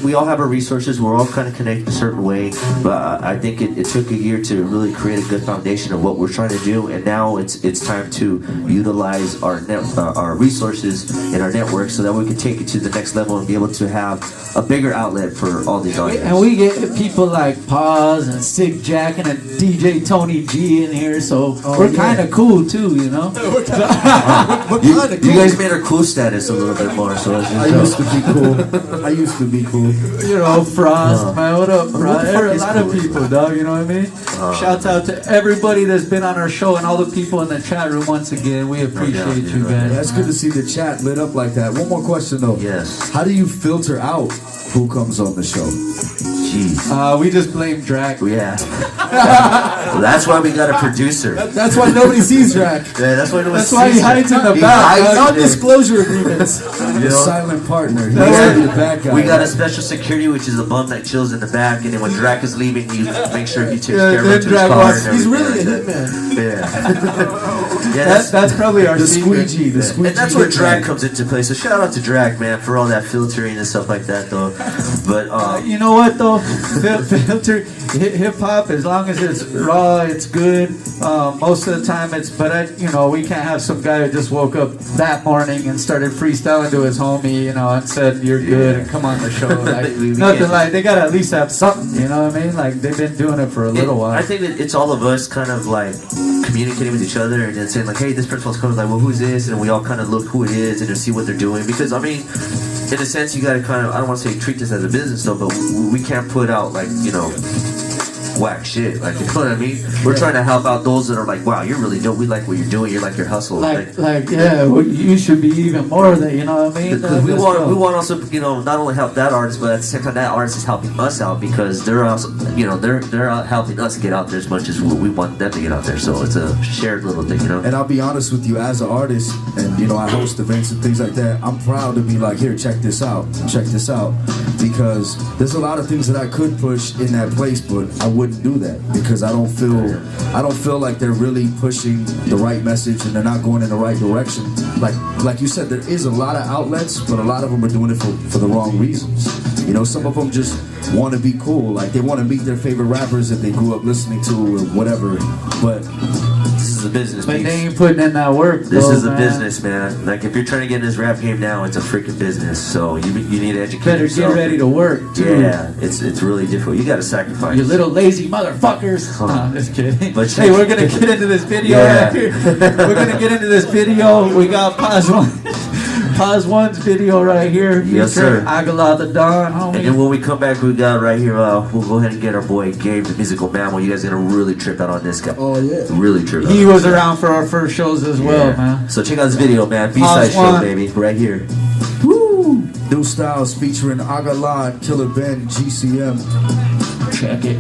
We all have our resources, we're all kind of connected a certain way, but I think it took a year to really create a good foundation of what we're trying to do, and now it's time to utilize our resources and our network so that we can take it to the next level and be able to have a bigger outlet for all these artists. And we get people like Pawz and Sick Jacken and DJ Tony G in here, so we're kind of cool too, you know. We're kind of cool. You guys made our cool status a little bit more, so I used to be cool. I used to be cool. You know, Frost, man, what up, Frost? There are a lot of people, dog, you know what I mean? Shouts out to everybody that's been on our show and all the people in the chat room once again. We appreciate you guys. That's good to see the chat lit up like that. One more question though. Yes. How do you filter out who comes on the show? Jeez. We just blame Drakk. Yeah. Well, that's why we got a producer. That's why nobody sees Drakk. Yeah, that's why nobody That's why he hides in the back. Non-disclosure agreements. Your silent partner. He's Yeah. the bad guy. We got a special security, which is a bum that chills in the back, and then when Drakk is leaving, you make sure he takes care of him to his Drakk car. walks- And He's everything really a like that. hitman. Yeah. That's probably our the secret. squeegee. The squeegee. And that's where hitman. Drakk comes into play. So shout out to Drakk, man, for all that filtering and stuff like that, though. But You know what though? Filter hip hop, as long as it's raw, it's good. Most of the time, we can't have some guy who just woke up that morning and started freestyling to his homie, and said you're good and come on the show. Like nothing like they gotta at least have something. You know what I mean? Like they've been doing it for a little while. I think that it's all of us kind of like communicating with each other and then saying like, hey, this person's coming, like, well, who's this? And we all kind of look who it is and then see what they're doing. Because I mean, in a sense, you gotta kind of, I don't want to say treat this as a business though, but we can't put out like, whack shit, like, you know what I mean? We're trying to help out those that are like, wow, you're really dope, we like what you're doing, you're like your hustle. You should be even more of that, you know what I mean? Because we want also, not only help that artist, but at the same time that artist is helping us out because they're also, they're helping us get out there as much as we want them to get out there. So it's a shared little thing, And I'll be honest with you, as an artist, and I host events and things like that, I'm proud to be like, here, check this out, because there's a lot of things that I could push in that place, but I wouldn't wouldn't do that because I don't feel like they're really pushing the right message and they're not going in the right direction. Like you said, there is a lot of outlets, but a lot of them are doing it for the wrong reasons. You know, some of them just want to be cool, like they want to meet their favorite rappers that they grew up listening to or whatever. But this is a business. But they ain't putting in that work. This is a man. business, man. Like if you're trying to get in this rap game now, it's a freaking business. So you need to educate Better yourself. get ready to work, too. Yeah, it's really difficult. You got to sacrifice. You little lazy motherfuckers. Huh. No, I'm just kidding. But hey, we're gonna get into this video right here. We're gonna get into this video. We got Pawz One. Pawz One's video right here. Yes, sir. Agala the Don, homie. And then when we come back, we got right here, we'll go ahead and get our boy Gabe, the musical mammal. You guys are going to really trip out on this guy. Oh, yeah. Really trip out. He was around for our first shows as well, man. So check out this video, man. B-side show, One. baby. Right here. woo! New Styles featuring Agala and Killer Ben GCM. Check it.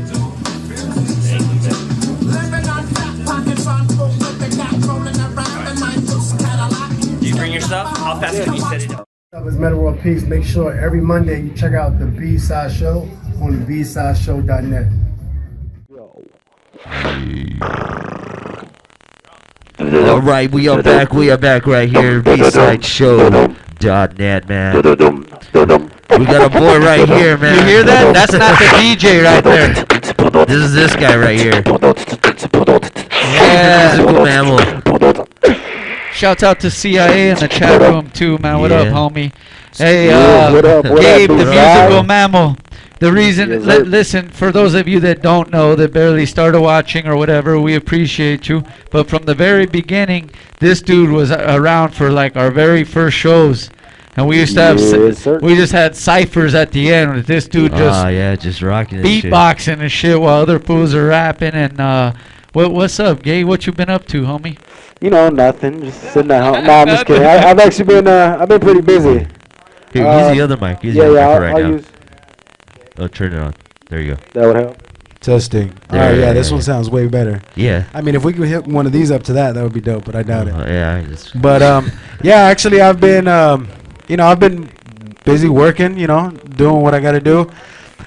You bring your stuff? I'll pass it when you set it up. It's Metal World Peace. Make sure every Monday you check out the B-Side Show on the bsideshow.net. All right, we are back right here, bsideshow.net, man. We got a boy right here, man. You hear that? That's not the DJ right there. This is this guy right here. Yeah. Musical mammal. Shouts out to CIA in the chat room too, man. What up, homie? Hey, what up, Gabe, the right? musical mammal. The reason, listen, for those of you that don't know, that barely started watching or whatever, we appreciate you. But from the very beginning, this dude was around for like our very first shows. And we used to have, we just had ciphers at the end with this dude just just rocking it. beatboxing and shit while other fools are rapping. And what's up, Gabe? What you been up to, homie? You know, nothing. Just sitting at home. Nah, I'm just kidding. I've actually been, I've been pretty busy. Here, use the other mic. Use the other mic right now. Use. Oh, turn it on. There you go. That would help. Testing. All right, yeah, this one sounds way better. Yeah. I mean, if we could hit one of these up to that would be dope, but I doubt it. Yeah, I just. But yeah, actually, I've been, you know, I've been busy working, you know, doing what I got to do.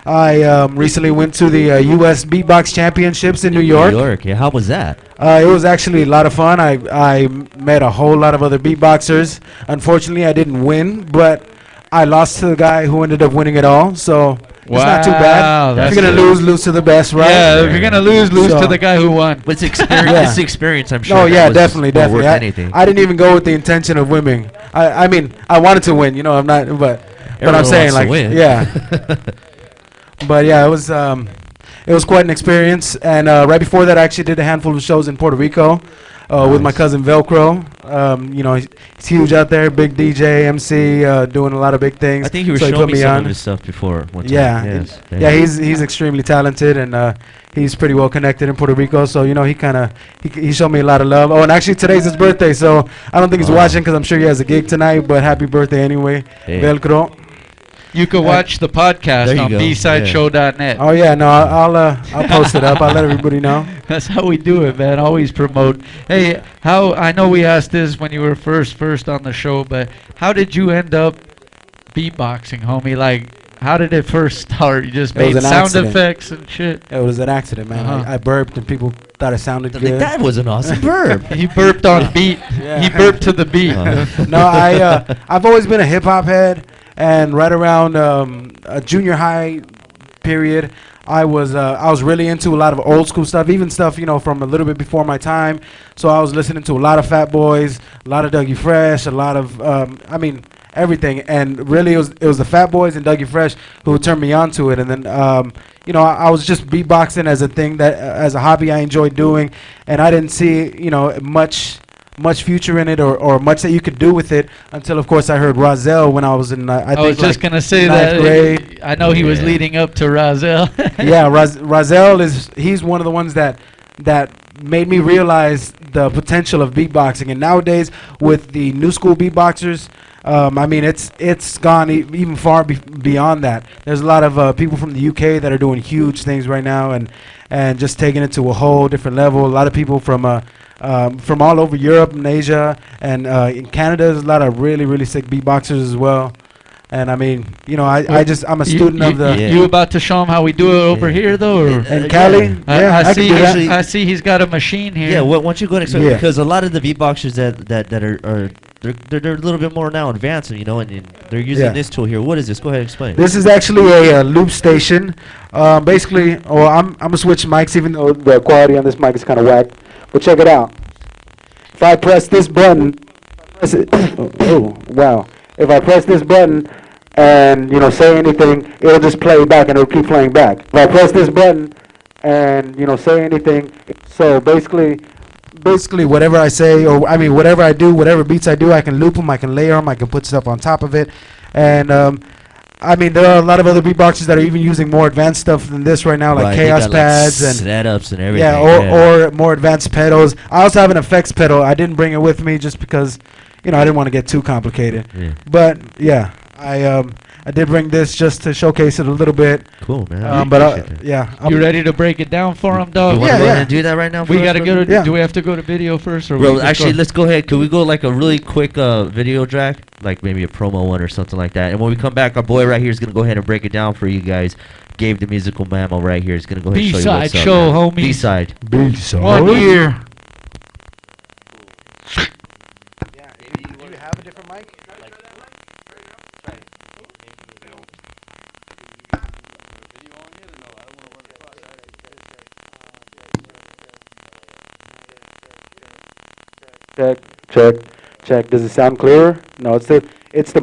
I recently went to the U.S. Beatbox Championships in New York. New York, yeah. How was that? It was actually a lot of fun. I met a whole lot of other beatboxers. Unfortunately, I didn't win, but I lost to the guy who ended up winning it all. So it's not too bad. If you're gonna lose to the best, right? Yeah, if you're gonna lose So- to the guy who won. But it's experience. Yeah. It's experience, I'm sure. Oh that yeah, was definitely, more definitely. worth anything. I didn't even go with the intention of winning. I mean, I wanted to win. You know, I'm not, but I'm Everyone saying wants to like, win. yeah. But yeah, it was quite an experience. And right before that, I actually did a handful of shows in Puerto Rico with my cousin Velcro. You know, he's huge out there, big DJ, MC, doing a lot of big things. I think he was So showing put me me some on. of his stuff before. One time. Yeah, Yes. yeah, he's extremely talented, and he's pretty well connected in Puerto Rico. So you know, he showed me a lot of love. Oh, and actually today's his birthday, so I don't think he's watching because I'm sure he has a gig tonight. But happy birthday anyway, Hey. Velcro. You can watch the podcast on bsideshow.net. Oh yeah, no, I'll post it up. I'll let everybody know. That's how we do it, man. Always promote. Hey, how I know we asked this when you were first on the show, but how did you end up beatboxing, homie? Like, how did it first start? You just It was made an sound accident. effects and shit. It was an accident, man. I burped and people thought it sounded good. That was an awesome burp. He burped on beat. Yeah. He burped to the beat. No, I've always been a hip hop head, and right around a junior high period, I was really into a lot of old school stuff, even stuff, you know, from a little bit before my time. So I was listening to a lot of Fat Boys, a lot of Dougie Fresh, a lot of I mean everything. And really it was the Fat Boys and Dougie Fresh who turned me on to it. And then you know, I was just beatboxing as a thing that as a hobby I enjoyed doing, and I didn't see, you know, much future in it or much that you could do with it until, of course, I heard Rozelle when I was in I was think just gonna say ninth that. grade. I know he was leading up to Rozelle. Yeah, Rozelle he's one of the ones that made me realize the potential of beatboxing. And nowadays with the new school beatboxers, I mean it's gone even far beyond that. There's a lot of people from the UK that are doing huge things right now and just taking it to a whole different level. A lot of people from all over Europe and Asia, and in Canada there's a lot of really sick beatboxers as well. And I mean, I'm a student of the. You about to show him how we do it over here, though? Or? In Cali? I see he's got a machine here. Yeah, why don't you go and explain? Because a lot of the beatboxers that are they're a little bit more now advanced, and they're using this tool here. What is this? Go ahead and explain. This is actually a loop station. Basically, I'm gonna switch mics, even though the quality on this mic is kind of whack. But check it out. If I press this button, oh wow. If I press this button and say anything, it'll just play back and it'll keep playing back. If I press this button and say anything, so basically whatever I say, or I mean whatever I do, whatever beats I do, I can loop them, I can layer them, I can put stuff on top of it, and I mean there are a lot of other beatboxers that are even using more advanced stuff than this right now, like chaos pads and setups and everything. Yeah, or more advanced pedals. I also have an effects pedal. I didn't bring it with me just because I didn't want to get too complicated. Yeah. But yeah, I did bring this just to showcase it a little bit. Cool, man. You ready to break it down for him, dog? You want to go ahead and do that right now? We gotta go to. Do we have to go to video first, or? Bro, actually, let's go ahead. Could we go like a really quick video track, like maybe a promo one or something like that? And when we come back, our boy right here is gonna go ahead and break it down for you guys. Gabe, the musical mammal, right here is gonna go ahead and show you what's up. B-side show, homie. B-side. 1 year. Check. Does it sound clearer? No, I think it's the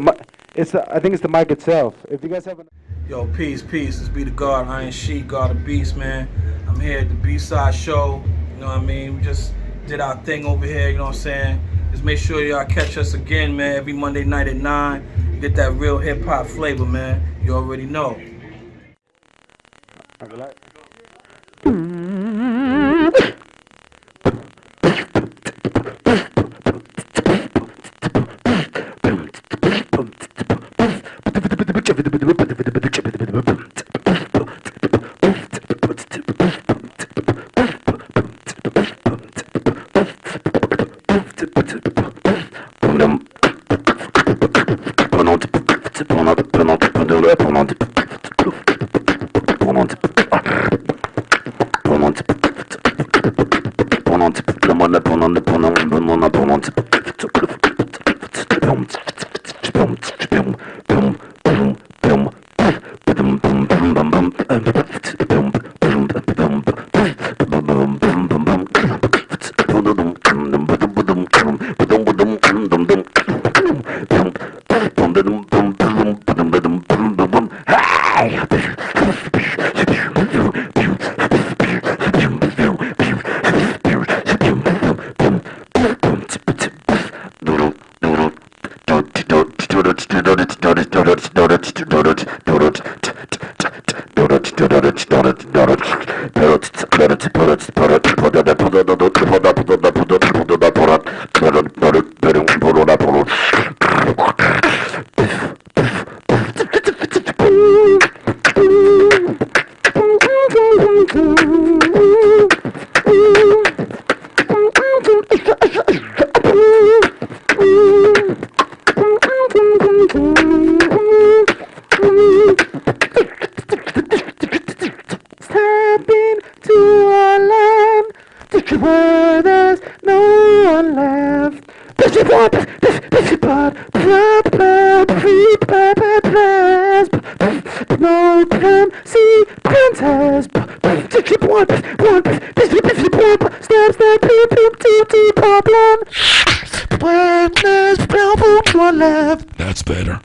mic itself. If you guys have Yo, peace. This be the God, Iron Sheik, God of Beast, man. I'm here at the B-side show. You know what I mean? We just did our thing over here. You know what I'm saying? Just make sure y'all catch us again, man. Every Monday night at 9. You get that real hip hop flavor, man. You already know. That's better.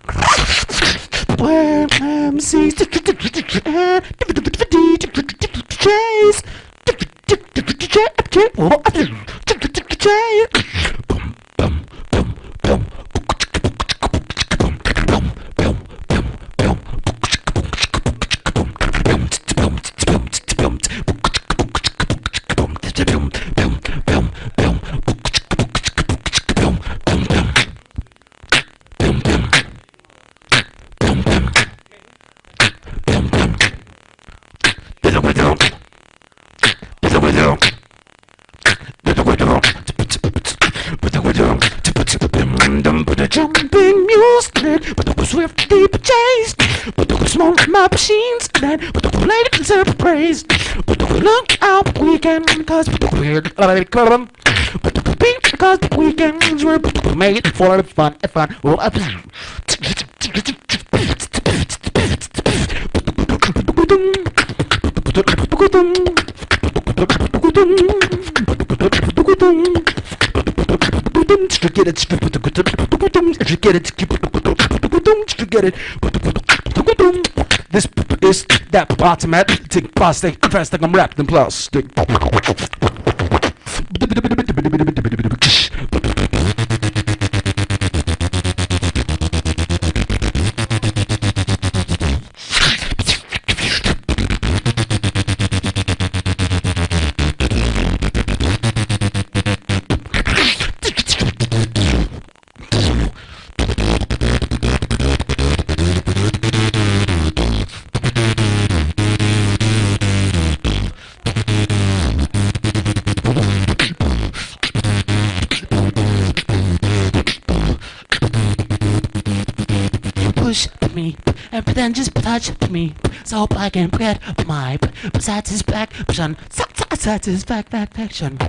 up machines, then lady deserve praise. Look out weekend, cause we're because weekends were made for fun. This is that automatic plastic plastic I'm wrapped in plastic. Push me and then just touch me so I can get my satisfaction. Satisfaction.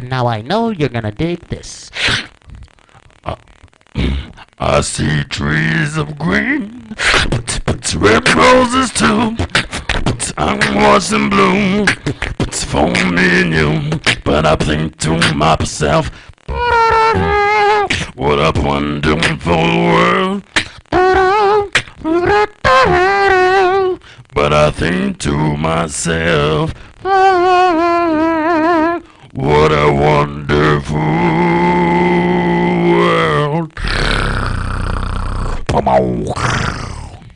Now I know you're gonna dig this. I see trees of green, but red roses too. But I'm watching bloom, but for me and you. But I think to myself, what a wonderful world. But I think to myself, what a wonderful world.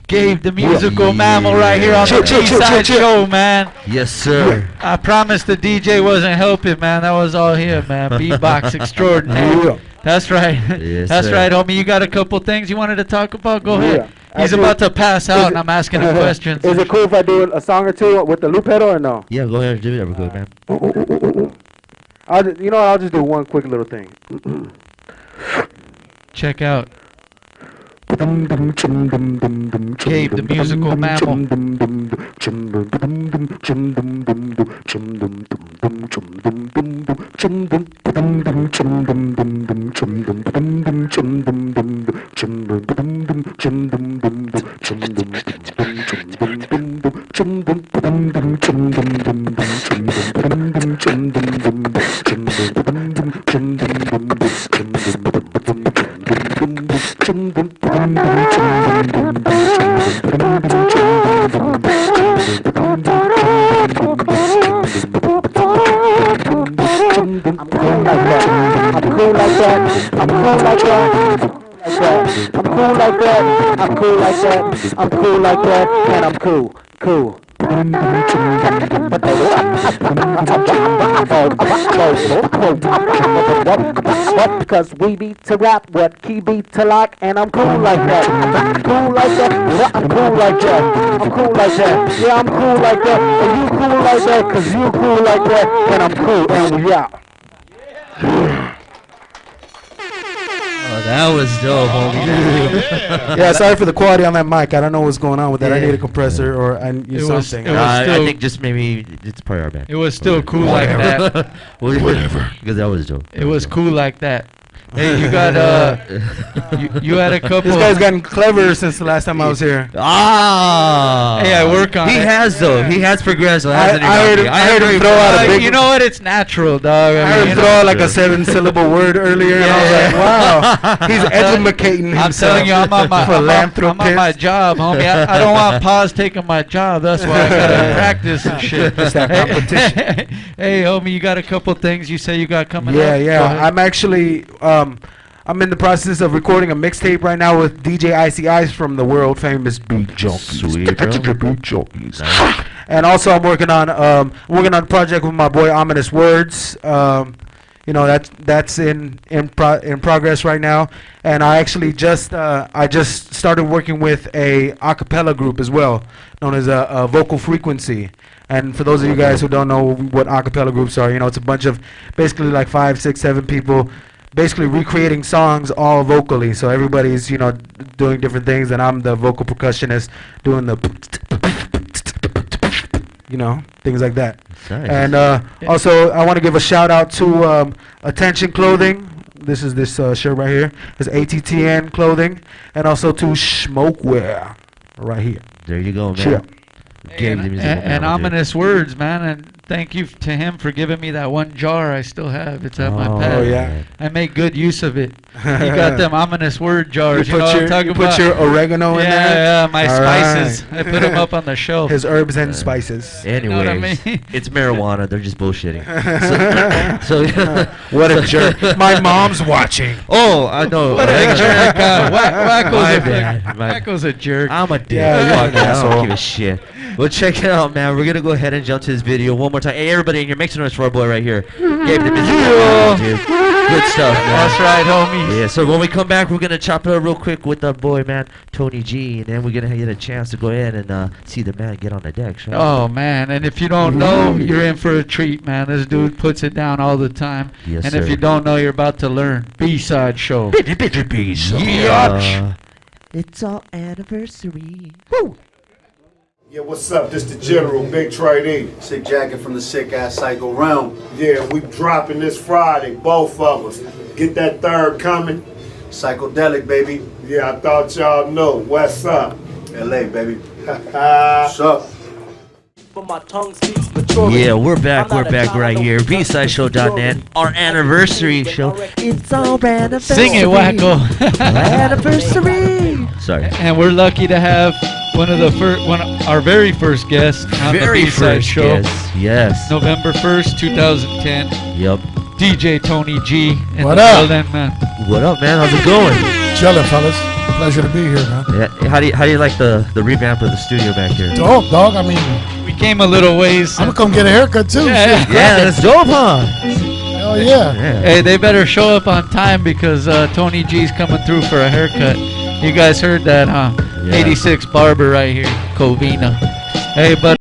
Gabe, the musical mammal right here on the B-side show, man. Yes, sir. I promised the DJ wasn't helping, man. That was all him, man. Beatbox extraordinary. That's right. Yes, That's sir. right, homie. You got a couple things you wanted to talk about? Go ahead. He's Actually, about to pass out, and I'm asking him questions. Is it cool if I do a song or two with the loop pedal or no? Yeah, go ahead and do it, good man. You know what? I'll just do one quick little thing. Check out Gabe, the musical mammal. I'm cool like that, and I'm cool. Because we beat to rap, what key beat to lock, and I'm cool like that. I'm cool like that. I'm cool like that. I'm cool like that. Yeah, I'm cool like that. And you cool like that, cause you cool like that, and I'm cool, and we out. Oh, that was dope, homie. Yeah, sorry for the quality on that mic. I don't know what's going on with that. I need a compressor or I need something. I think just maybe it's probably our band. It was still cool like that. Whatever. Because that was dope. It was cool like that. Hey, you got you had a couple. This guy's gotten clever since the last time I was here. Ah. Hey, I work on it. He has though. He has progressed. I heard him throw out a big. You know what? It's natural, dog. I heard him throw out like a 7-syllable word earlier, and I was like, wow, he's edumacating himself. I'm telling you, I'm on my job, homie. I don't want Pawz taking my job. That's why I gotta practice and shit. It's that competition. Hey, homie, you got a couple things you say you got coming up? Yeah. I'm actually I'm in the process of recording a mixtape right now with DJ Icy Ice from the world famous Beat Junkies. Sweet, bro. Beat Junkies. Nice. And also I'm working on a project with my boy Ominous Words. You know, that's in progress right now. And I actually just started working with a acapella group as well, known as a Vocal Frequency. And for those of you guys who don't know what acapella groups are, you know, it's a bunch of basically like 5, 6, 7 people basically recreating songs all vocally. So everybody's, you know, doing different things, and I'm the vocal percussionist doing the, you know, things like that. Nice. And also, I want to give a shout out to Attention Clothing. This is this shirt right here. It's ATTN Clothing, and also to Smokewear right here. There you go, man. Cheer. Gabe, the musical And man, Ominous Words, man, and thank you to him for giving me that one jar I still have. It's at my pad. Oh yeah. I make good use of it. You got them Ominous Word jars. You know what I'm talking put about? your oregano in there? Yeah, my All spices. right. I put them up on the shelf. His herbs and spices. Anyways, You know what I mean? it's marijuana. They're just bullshitting. What a jerk. My mom's watching. Oh, I know. What a jerk. Wackoe's My Wackoe's a jerk. I'm a dick. Yeah, Fuck you're an it, I don't asshole. give a shit. Well, check it out, man. We're gonna go ahead and jump to this video one more time. Hey, everybody, in your mixing noise for our boy right here. Gabe the music. Dude. Good stuff, man. That's right, homie. Yeah. So when we come back, we're gonna chop it up real quick with our boy, man, Tony G, and then we're gonna get a chance to go ahead and see the man get on the deck. Right? Oh man, and if you don't know, you're in for a treat, man. This dude puts it down all the time. Yes, and sir. if you don't know, you're about to learn. B-side show. Yeah. It's our anniversary. Woo! Yeah, what's up? This the General, Big Trade. Sick Jacken from the sick ass Psycho Realm. Yeah, we dropping this Friday, both of us. Get that third coming. Psychedelic, baby. Yeah, I thought y'all know. What's up? LA, baby. What's up? Yeah, we're back right here. bsideshow.net, our anniversary show. It's our anniversary. Sing it, Wackoe. Anniversary. Sorry. And we're lucky to have our very first guest on the B-side show. Yes. November 1st, 2010. Yep. DJ Tony G. in What the up? building, man. What up, man? How's it going? Chillin', fellas. Pleasure to be here, man. Yeah. How do you like the revamp of the studio back here? Dope, dog. I mean, We came a little ways. I'm gonna come get a haircut too. Yeah. Shit. Yeah, that's dope, huh? Hell yeah. Hey, they better show up on time because Tony G's coming through for a haircut. You guys heard that, huh? Yeah. 86 Barber right here, Covina. Hey, but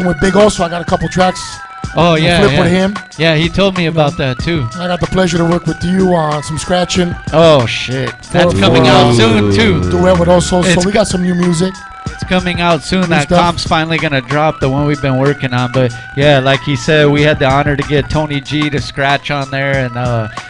With Big O, so I got a couple tracks. oh yeah, flip yeah. with him. Yeah, he told me about that too. I got the pleasure to work with you on some scratching. Oh shit, that's coming out soon too. Duet with Oso, so It's- we got some new music. It's coming out soon. That stuff. comp's finally gonna drop, the one we've been working on. But yeah, like he said, we had the honor to get Tony G to scratch on there, and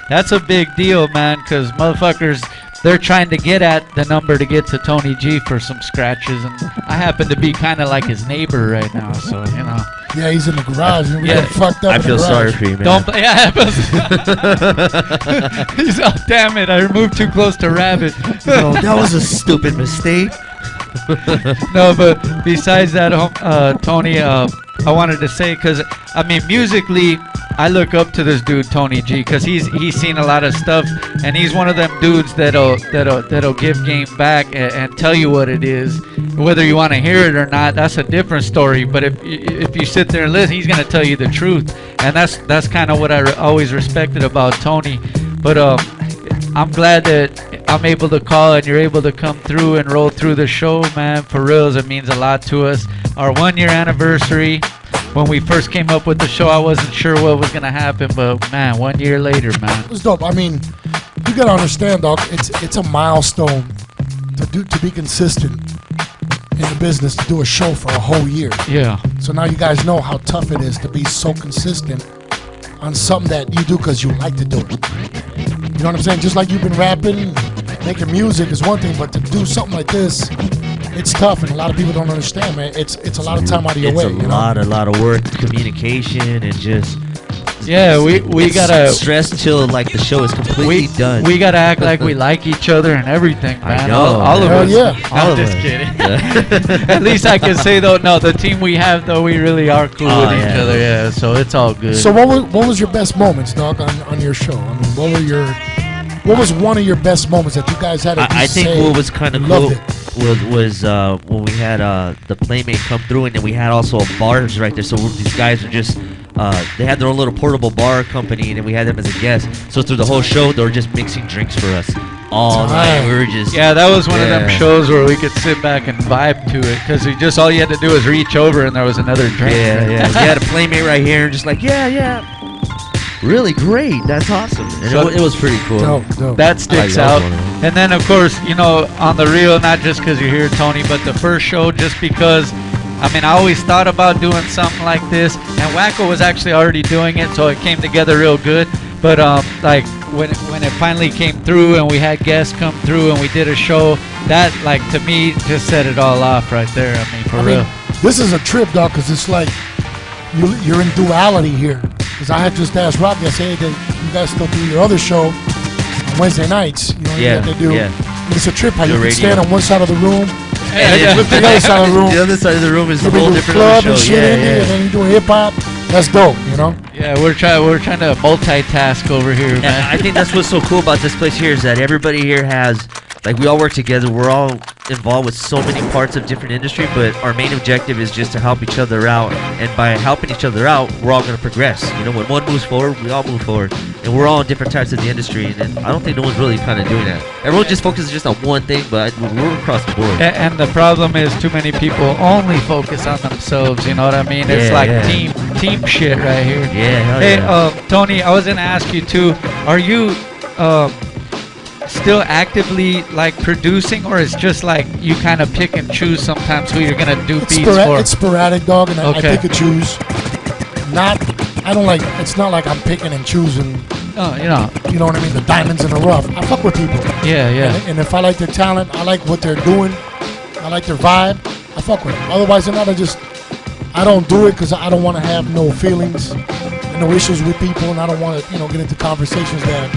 that's a big deal, man, because motherfuckers, they're trying to get at the number to get to Tony G for some scratches, and I happen to be kind of like his neighbor right now, so you know. Yeah, he's in the garage. We Yeah. got fucked up. I in the feel garage. sorry for you, man. Don't. Yeah. He's oh damn it! I moved too close to Rabbit. No, that was a stupid mistake. No, but besides that, Tony, I wanted to say, because I mean, musically, I look up to this dude Tony G, because he's seen a lot of stuff, and he's one of them dudes that'll give game back and tell you what it is, whether you want to hear it or not, that's a different story. But if you sit there and listen, he's gonna tell you the truth, and that's kind of what I always respected about Tony. But I'm glad that I'm able to call and you're able to come through and roll through the show, man. For reals, it means a lot to us. Our 1 year anniversary. When we first came up with the show, I wasn't sure what was gonna happen, but man, 1 year later, man. It was dope. I mean, you gotta understand, dog. It's a milestone to be consistent in the business, to do a show for a whole year. Yeah. So now you guys know how tough it is to be so consistent on something that you do because you like to do it. You know what I'm saying? Just like you've been rapping, making music is one thing, but to do something like this, it's tough, and a lot of people don't understand, man. It's a lot of time out of your way. It's a lot of work, communication, and just we gotta stress till like the show is completely done. We gotta act like we like each other and everything, man. I know, all of us. Yeah. I'm just kidding. At least I can say though, no, the team we have though, we really are cool with each other. Yeah, so it's all good. So what was your best moments, dog, on your show? I mean, what was one of your best moments that you guys had? I think what was kind of cool was when we had the Playmate come through, and then we had also bars right there. So these guys were just they had their own little portable bar company, and then we had them as a guest. So through the whole show, they were just mixing drinks for us all night. We were just that was one of them shows where we could sit back and vibe to it, because all you had to do was reach over and there was another drink. Yeah. We had a Playmate right here, and just like really great. That's awesome. And So it was pretty cool. Dope. That sticks out. And then, of course, on the real, not just because you're here, Tony, but the first show, just because, I always thought about doing something like this. And Wackoe was actually already doing it, so it came together real good. But, like, when it finally came through and we had guests come through and we did a show, that, like, to me, just set it all off right there. For real. This is a trip, dog, because it's like you're in duality here. Because I had just asked Rocky, I said, hey, you guys still do your other show on Wednesday nights. You know what they do. Yeah. It's a trip how you can stand on one side of the room and look to the other side of the room. The other side of the room is a you whole do different club show. and shit in there, and then you doing hip hop. That's dope, Yeah, we're trying to multitask over here, man. And I think that's what's so cool about this place here is that everybody here has, like, we all work together. We're all involved with so many parts of different industry, but our main objective is just to help each other out. And by helping each other out, we're all going to progress. When one moves forward, we all move forward. And we're all in different types of the industry. And I don't think no one's really kind of doing that. Everyone just focuses just on one thing, but we're across the board. And the problem is too many people only focus on themselves. You know what I mean? It's like team shit right here. Yeah. Hey, Tony, I was going to ask you too. Are you still actively like producing, or it's just like you kind of pick and choose sometimes who you're gonna do beats for? It's sporadic, dog, and I pick and choose. It's not like I'm picking and choosing. You know what I mean? The diamonds in the rough. I fuck with people. Yeah. And if I like their talent, I like what they're doing, I like their vibe, I fuck with them. Otherwise, I don't do it because I don't want to have no feelings and no issues with people, and I don't want to, get into conversations that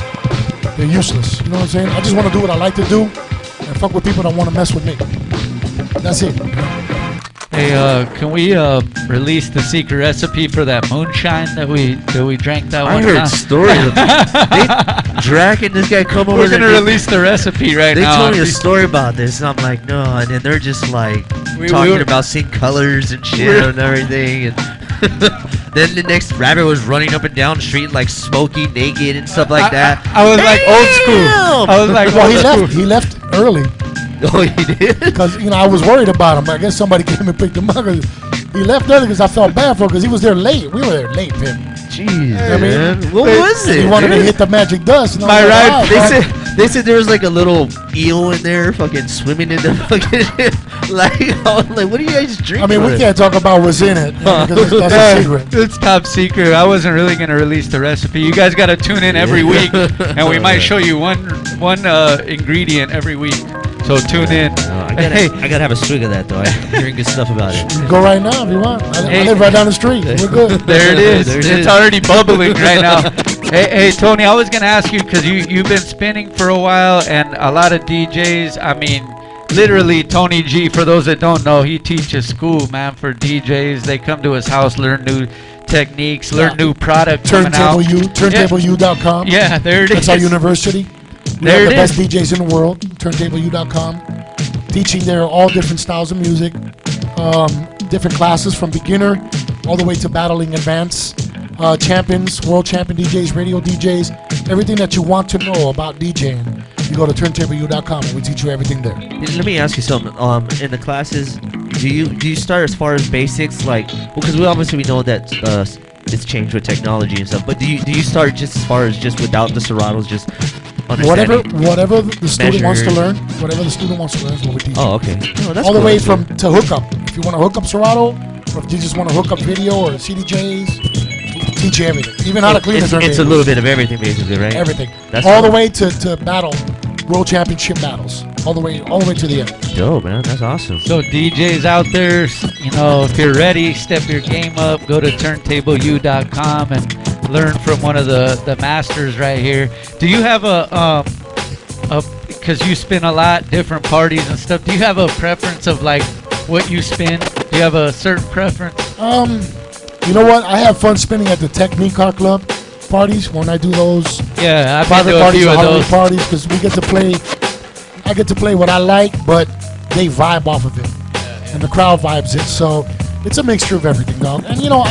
they're useless. You know what I'm saying? I just want to do what I like to do and fuck with people that want to mess with me. That's it. Hey, can we release the secret recipe for that moonshine that we drank that one time? I heard stories. Drakk and this guy come over. We're gonna release the recipe right now. They told me a story about this, and I'm like, no. And then they're just like talking about seeing colors and shit and everything. And then the next rapper was running up and down the street like smoky, naked, and stuff like that. I was like old school. I was like, well, he left early. Oh, he did? Because, I was worried about him. But I guess somebody came and picked him up. He left early because I felt bad for him because he was there late. We were there late, Pip. Jeez, man. What was it? He wanted to hit the magic dust. My ride. They said there was like a little eel in there, fucking swimming in the fucking like what are you guys drinking? We can't talk about what's in it because that's a secret. It's top secret. I wasn't really gonna release the recipe. You guys gotta tune in every week, and we might show you one ingredient every week. So tune in. I gotta have a swig of that though. I'm hearing good stuff about it. Go right now if you want. I live right down the street. We're good. There it is. It's already bubbling right now. Hey, Tony, I was gonna ask you because you've been spinning for a while, and a lot of DJs. Literally, Tony G. For those that don't know, he teaches school, man, for DJs. They come to his house, learn new techniques, learn new product. TurntableU.com. Yeah, there it is. That's our university. There it is. The best DJs in the world. TurntableU.com. teaching there all different styles of music, different classes from beginner all the way to battling advanced, champions, world champion DJs, radio DJs, everything that you want to know about DJing. You go to turntableu.com and we teach you everything there. Let me ask you something. In the classes, do you start as far as basics, like, well, because we know that it's changed with technology and stuff. But do you start just as far as just without the serratos, just understanding whatever the student wants to learn, is what we teach. Oh, okay. Oh, that's all the cool, way that's from cool. to hookup. If you want to hook up Serato, or if you just want to hook up video or CDJs, we teach you everything. Even how to clean it's, a turntable. it's a little bit of everything, basically, right? Everything. That's all cool. the way to battle, world championship battles. All the way to the end. Dope, man. That's awesome. So DJs out there, you know, if you're ready, step your game up. Go to turntableu.com and learn from one of the masters right here. Do you have because you spin a lot, different parties and stuff, do you have a preference of like what you spin? Do you have a certain preference? You know what? I have fun spinning at the Technique Car Club parties when I do those. Yeah, I've private been to a parties few or of holiday those. parties because we get to play. I get to play what I like, but they vibe off of it, and the crowd vibes it. So it's a mixture of everything, dog. And you know,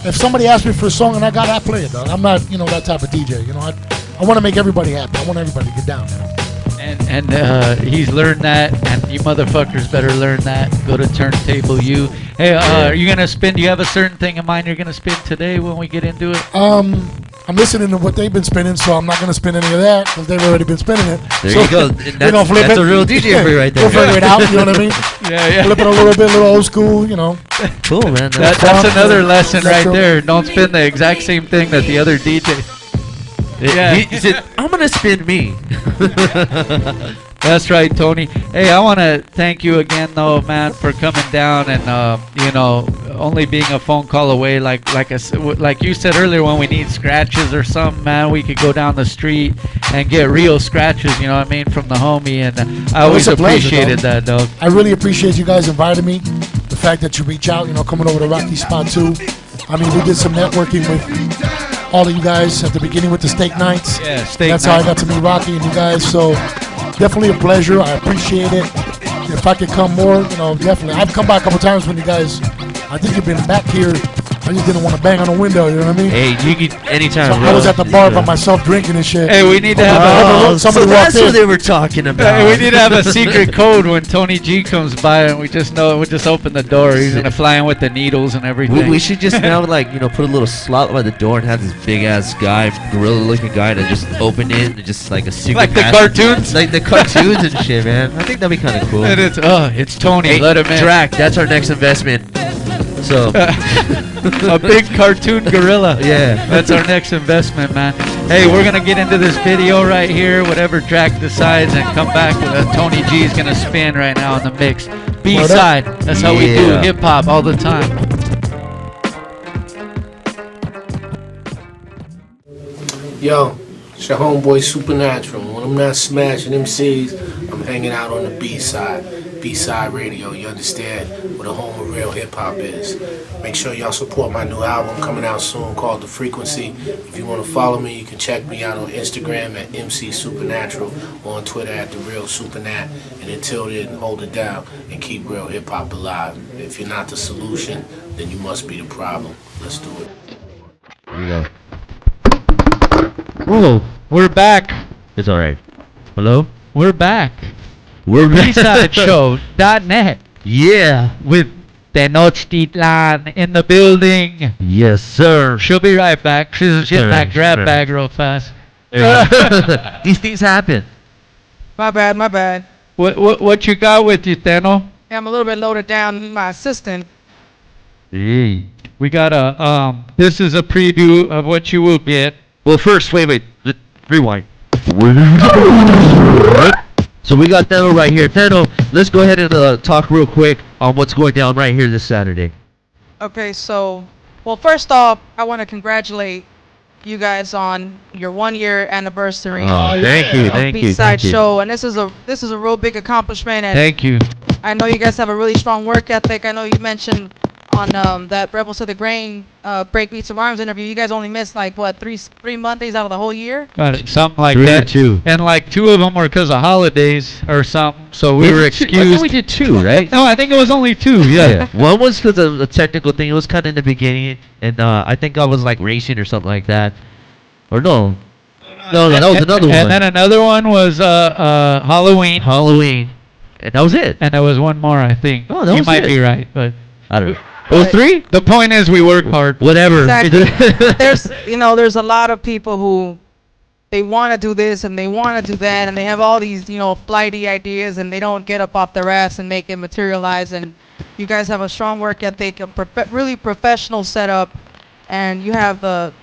if somebody asks me for a song and I play it, dog. I'm not, that type of DJ. You know, I want to make everybody happy. I want everybody to get down. You know? And he's learned that, and you motherfuckers better learn that. Go to Turntable U. Hey, are you gonna spin? Do you have a certain thing in mind you're gonna spin today when we get into it? I'm listening to what they've been spinning, so I'm not gonna spin any of that because they've already been spinning it. There so you go. We're gonna flip That's it. a real DJ for you right there. We'll figure it out. You know what I mean? Yeah. Flip it a little bit, a little old school. Cool, man. That's another lesson right there. Don't spin the exact same thing that the other DJ. Yeah. He said, I'm going to spin me. That's right, Tony. Hey, I want to thank you again, though, man, for coming down and, only being a phone call away. Like you said earlier, when we need scratches or something, man, we could go down the street and get real scratches, you know what I mean, from the homie. And I always appreciated that, dog. I really appreciate you guys inviting me. The fact that you reach out, coming over to Rocky Spot 2. I mean, we did some networking with all of you guys at the beginning with the steak nights. Yeah, steak That's night. how I got to meet Rocky and you guys. So definitely a pleasure. I appreciate it. If I could come more, definitely. I've come by a couple times when you guys, I think you've been back here. I just didn't want to bang on the window, you know what I mean? Hey, you can anytime. So I was at the bar by myself drinking and shit. Hey, we need to have so that's what they were talking about. Hey, we need to have a secret code when Tony G comes by, and we just open the door. He's gonna fly in with the needles and everything. We should just now, put a little slot by the door and have this big ass guy, gorilla-looking guy, to just open it and just like a secret. Like the passage. cartoons? Like the cartoons and shit, man. I think that'd be kind of cool. And it's Tony. Hey, Let him in. Drakk, that's our next investment. So a big cartoon gorilla. Yeah, that's our next investment, man. Hey, we're gonna get into this video right here, whatever Drakk decides, and come back. Tony G is gonna spin right now in the mix. B-side. That's how we do hip hop all the time. Yo, it's your homeboy Supernatural. When I'm not smashing MCs, I'm hanging out on the B-side. B-side radio, you understand? Where the home of real hip-hop is. Make sure y'all support my new album coming out soon called The Frequency. If you want to follow me, you can check me out on Instagram at MC Supernatural or on Twitter at The Real Supernat. And until then, hold it down and keep real hip-hop alive. If you're not the solution, then you must be the problem. Let's do it. Here we go. Whoa, we're back. It's alright. Hello? We're back. We're back. BSideShow.net. Yeah. With Tenochtitlan in the building. Yes, sir. She'll be right back. She's getting that grab bag real fast. These things happen. My bad. What you got with you, Teno? Yeah, I'm a little bit loaded down. My assistant. Hey. We got this is a preview of what you will get. Well, first, wait. Rewind. So we got Teno right here. Teno, let's go ahead and talk real quick on what's going down right here this Saturday. Okay, so, well, first off, I want to congratulate you guys on your 1-year anniversary. Oh, thank you. B-side show, and this is a real big accomplishment. And thank you. I know you guys have a really strong work ethic. I know you mentioned on that Rebels of the Grain Breakbeats of Arms interview, you guys only missed like what three Mondays out of the whole year. Got it, something like 3 or that. 2. And like 2 of them were because of holidays or something, so we were I excused. thought we did 2, right? No, I think it was only 2. Yeah. One was because of the technical thing. It was kind of in the beginning, and I think I was like racing or something like that. Or no, that was another one. And then another one was Halloween. Halloween, and that was it. And there was one more, I think. Oh, that you was might it. be right, but I don't know. It was 3. the point is we work hard. Whatever. Exactly. there's a lot of people who they want to do this and they want to do that, and they have all these flighty ideas, and they don't get up off their ass and make it materialize. And you guys have a strong work ethic, a really professional setup, and you have the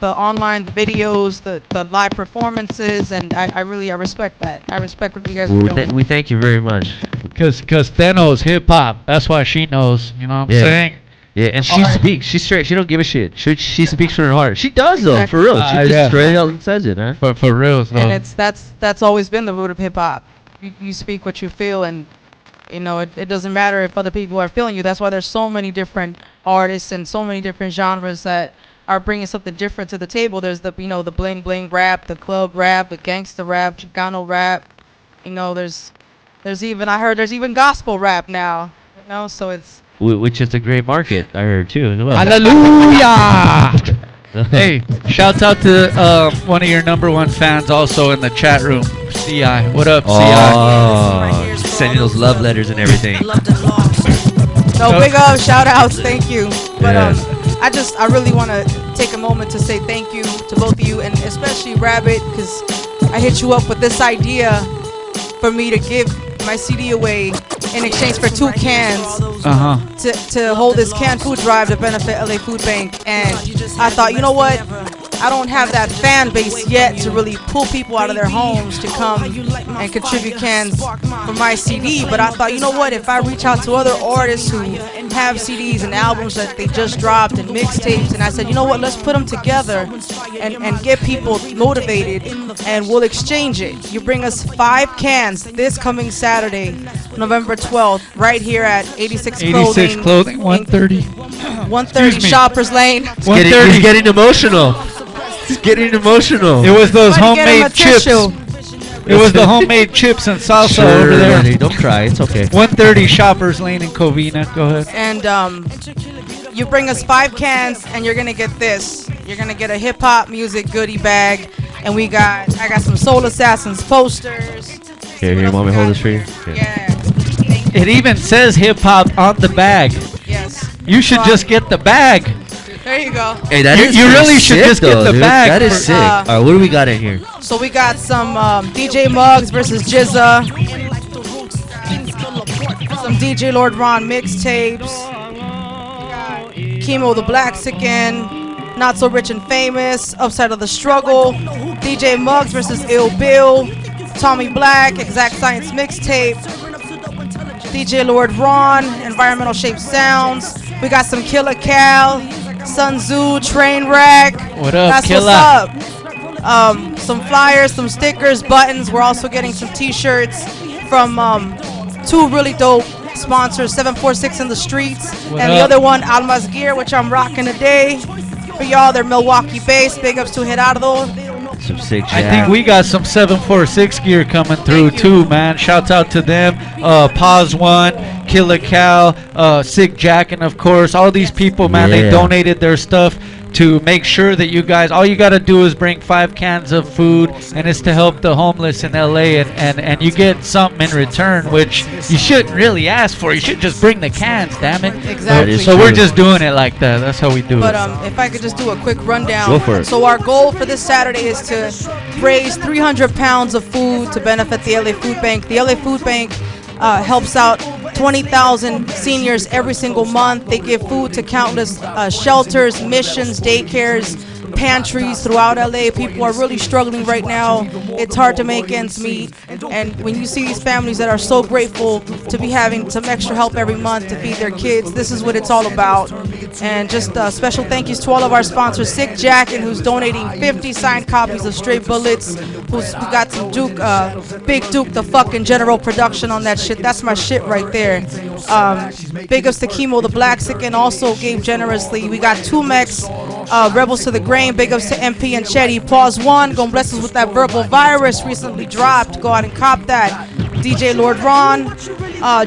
online videos, the live performances, and I respect that. I respect what you guys are doing. We thank you very much. Cause Thanos hip hop. That's why she knows. You know what I'm saying? Yeah, and she speaks. She's straight. She don't give a shit. She speaks from her heart. She does though, for real. She just straight out and says it, man. For real though. And that's always been the root of hip hop. You speak what you feel, and it doesn't matter if other people are feeling you. That's why there's so many different artists and so many different genres that are bringing something different to the table. There's the the bling bling rap, the club rap, the gangsta rap, Chicano rap. There's even gospel rap now. So it's Which is a great market, I heard too. Hallelujah! Hey, shouts out to one of your #1 fans also in the chat room, CI. What up, CI? Oh, sending those love letters and everything. no big up, shout outs, thank you. But I really want to take a moment to say thank you to both of you, and especially Rabbit, because I hit you up with this idea for me to give my CD away in exchange for 2 cans to hold this canned food drive to benefit LA Food Bank. And I thought, you know what? I don't have that fan base yet to really pull people out of their homes to come and contribute cans for my CD. But I thought, you know what? If I reach out to other artists who have CDs and albums that they just dropped and mixtapes, and I said, you know what? Let's put them together and get people motivated, and we'll exchange it. You bring us 5 cans this coming Saturday, November 12th, right here at 86 Clothing. 86 Clothing, 130. 130 Shoppers Lane. He's getting emotional. He's getting emotional. It was those Somebody get him a homemade chips. tissue. It was the homemade chips and salsa over there. Buddy, don't cry. It's okay. 130 Shoppers Lane in Covina. Go ahead. And you bring us 5 cans, and you're gonna get this. You're gonna get a hip hop music goodie bag, and I got some Soul Assassins posters. Here, want me to hold this for you? Yeah. It even says hip hop on the bag. Yes. You should just get the bag. There you go. Hey, that is You pretty really should sick, just get though, the dude. bag. That is sick. All right, what do we got in here? So we got some DJ Muggs versus Jizza, some DJ Lord Ron mixtapes, Chemo the Blaxican, Not So Rich and Famous, Upside of the Struggle, DJ Muggs versus Ill Bill, Tommy Black, Exact Science mixtape, DJ Lord Ron, Environmental Shaped Sounds. We got some Killer Cal, Sun Tzu, Trainwreck. What up, That's Killer? what's up. Some flyers, some stickers, buttons. We're also getting some t-shirts from 2 really dope sponsors, 746 in the Streets, What and the up? other one, Alma's Gear, which I'm rocking today. For y'all, they're Milwaukee based. Big ups to Gerardo. Some sick shit. I think we got some 746 gear coming through too, man. Shouts out to them. Pawz One, Killer Cal, Sick Jacken, of course. All these people, man, they Yeah. donated their stuff to make sure that you guys, all you got to do is bring 5 cans of food, and it's to help the homeless in LA, and you get something in return, which you shouldn't really ask for. You should just bring the cans, damn it. Exactly. So we're just doing it like that. That's how we do But it. if I could just do a quick rundown. Go for it. So our goal for this Saturday is to raise 300 pounds of food to benefit the LA Food Bank. The LA Food Bank helps out 20,000 seniors every single month. They give food to countless shelters, missions, daycares, pantries throughout LA. People are really struggling right now. It's hard to make ends meet. And when you see these families that are so grateful to be having some extra help every month to feed their kids, this is what it's all about. And just special thank yous to all of our sponsors. Sick Jacken, who's donating 50 signed copies of Straight Bullets. We got some Duke, Big Duke, the fucking general production on that shit. That's my shit right there. Big ups to Chemo the Black and also gave generously. We got 2 Mex, Rebels to the Grain. Big ups to MP and Chetty. Pawz One, gonna bless us with that Verbal Virus, recently dropped. Go out and cop that. DJ Lord Ron,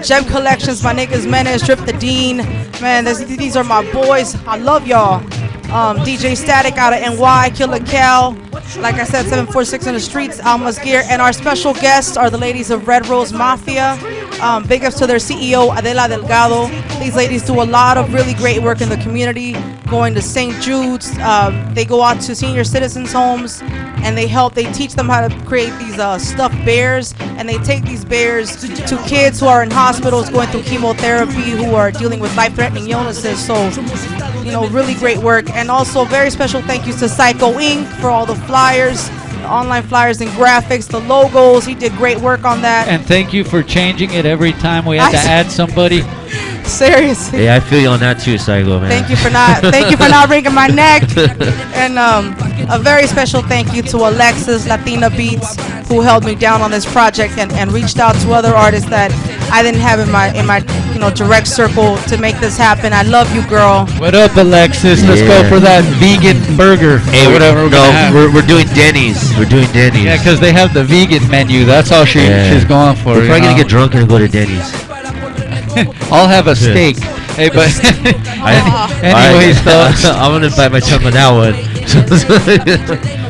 Gem Collections, my niggas Menace, Drip the Dean. Man, these are my boys. I love y'all. DJ Static out of NY, Killer Cal. Like I said, 746 in the streets, Alma's Gear. And our special guests are the ladies of Red Rose Mafia. Big ups to their CEO, Adela Delgado. These ladies do a lot of really great work in the community, going to St. Jude's. They go out to senior citizens' homes, and they teach them how to create these stuffed bears, and they take these bears to kids who are in hospitals going through chemotherapy, who are dealing with life-threatening illnesses. So, really great work. And also very special thank yous to Psycho Inc. for all the flyers, the online flyers and graphics, the logos. He did great work on that. And thank you for changing it every time we had to add somebody. Seriously. Yeah, I feel you on that too, Psycho, man. Thank you for not wringing my neck. And a very special thank you to Alexis Latina Beats, who held me down on this project and reached out to other artists that I didn't have in my direct circle to make this happen. I love you, girl. What up, Alexis? Let's go for that vegan burger. Hey, whatever. we're doing Denny's. We're doing Denny's. Yeah, because they have the vegan menu. That's all she's going for. We're probably gonna get drunk and go to Denny's. I'll have a steak. Hey, but anyways, though, I'm gonna bite my tongue on that one.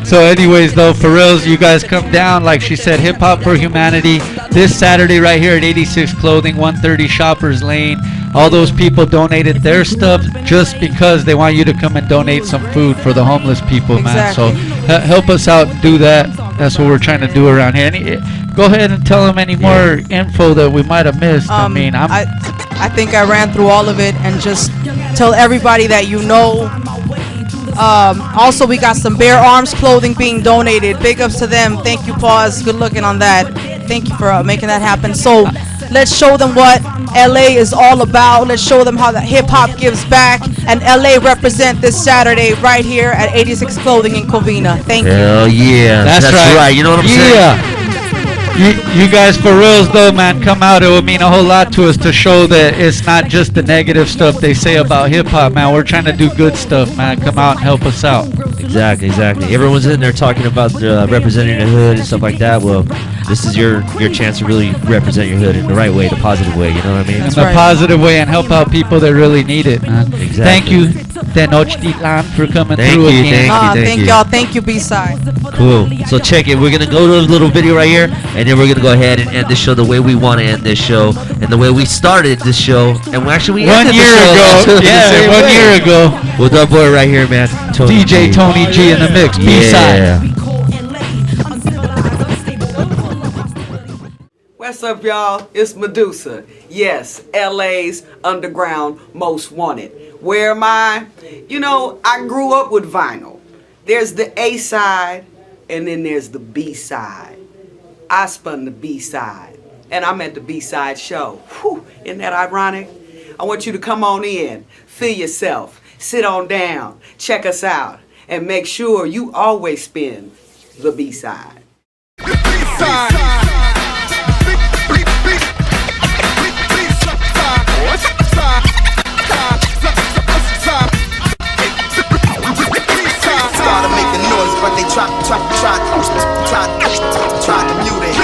So anyways, though, for reals, you guys come down. Like she said, Hip Hop for Humanity this Saturday right here at 86 Clothing, 130 Shoppers Lane. All those people donated their stuff just because they want you to come and donate some food for the homeless people, man. So help us out and do that. That's what we're trying to do around here. Go ahead and tell them any more info that we might have missed. I think I ran through all of it, and just tell everybody that also, we got some Bare Arms clothing being donated. Big ups to them. Thank you, Pawz. Good looking on that. Thank you for making that happen. So let's show them what LA is all about. Let's show them how the hip hop gives back. And LA represent this Saturday right here at 86 Clothing in Covina. Thank you. Hell yeah. That's right. You know what I'm saying? You guys, for reals though, man, come out. It would mean a whole lot to us to show that it's not just the negative stuff they say about hip hop, man. We're trying to do good stuff, man. Come out and help us out. Exactly. Everyone's in there talking about representing the hood and stuff like that. Well, this is your chance to really represent your hood in the right way, the positive way. You know what I mean? In the positive way, and help out people that really need it, man. Exactly. Thank you, Tenochtitlan, for coming through again. Thank y'all. Thank you, B-Side. Cool. So check it. We're going to go to a little video right here, and then we're going to go ahead and end this show the way we want to end this show, and the way we started this show. And we ended the show. 1 year ago. With our boy right here, man. DJ Tony G in the mix. B-Side. What's up, y'all? It's Medusa. Yes, LA's underground most wanted. Where am I? I grew up with vinyl. There's the A side, and then there's the B side. I spun the B side, and I'm at the B-side show. Whew, isn't that ironic? I want you to come on in, feel yourself, sit on down, check us out, and make sure you always spin the B-side. Started making noise, but they try to mute it.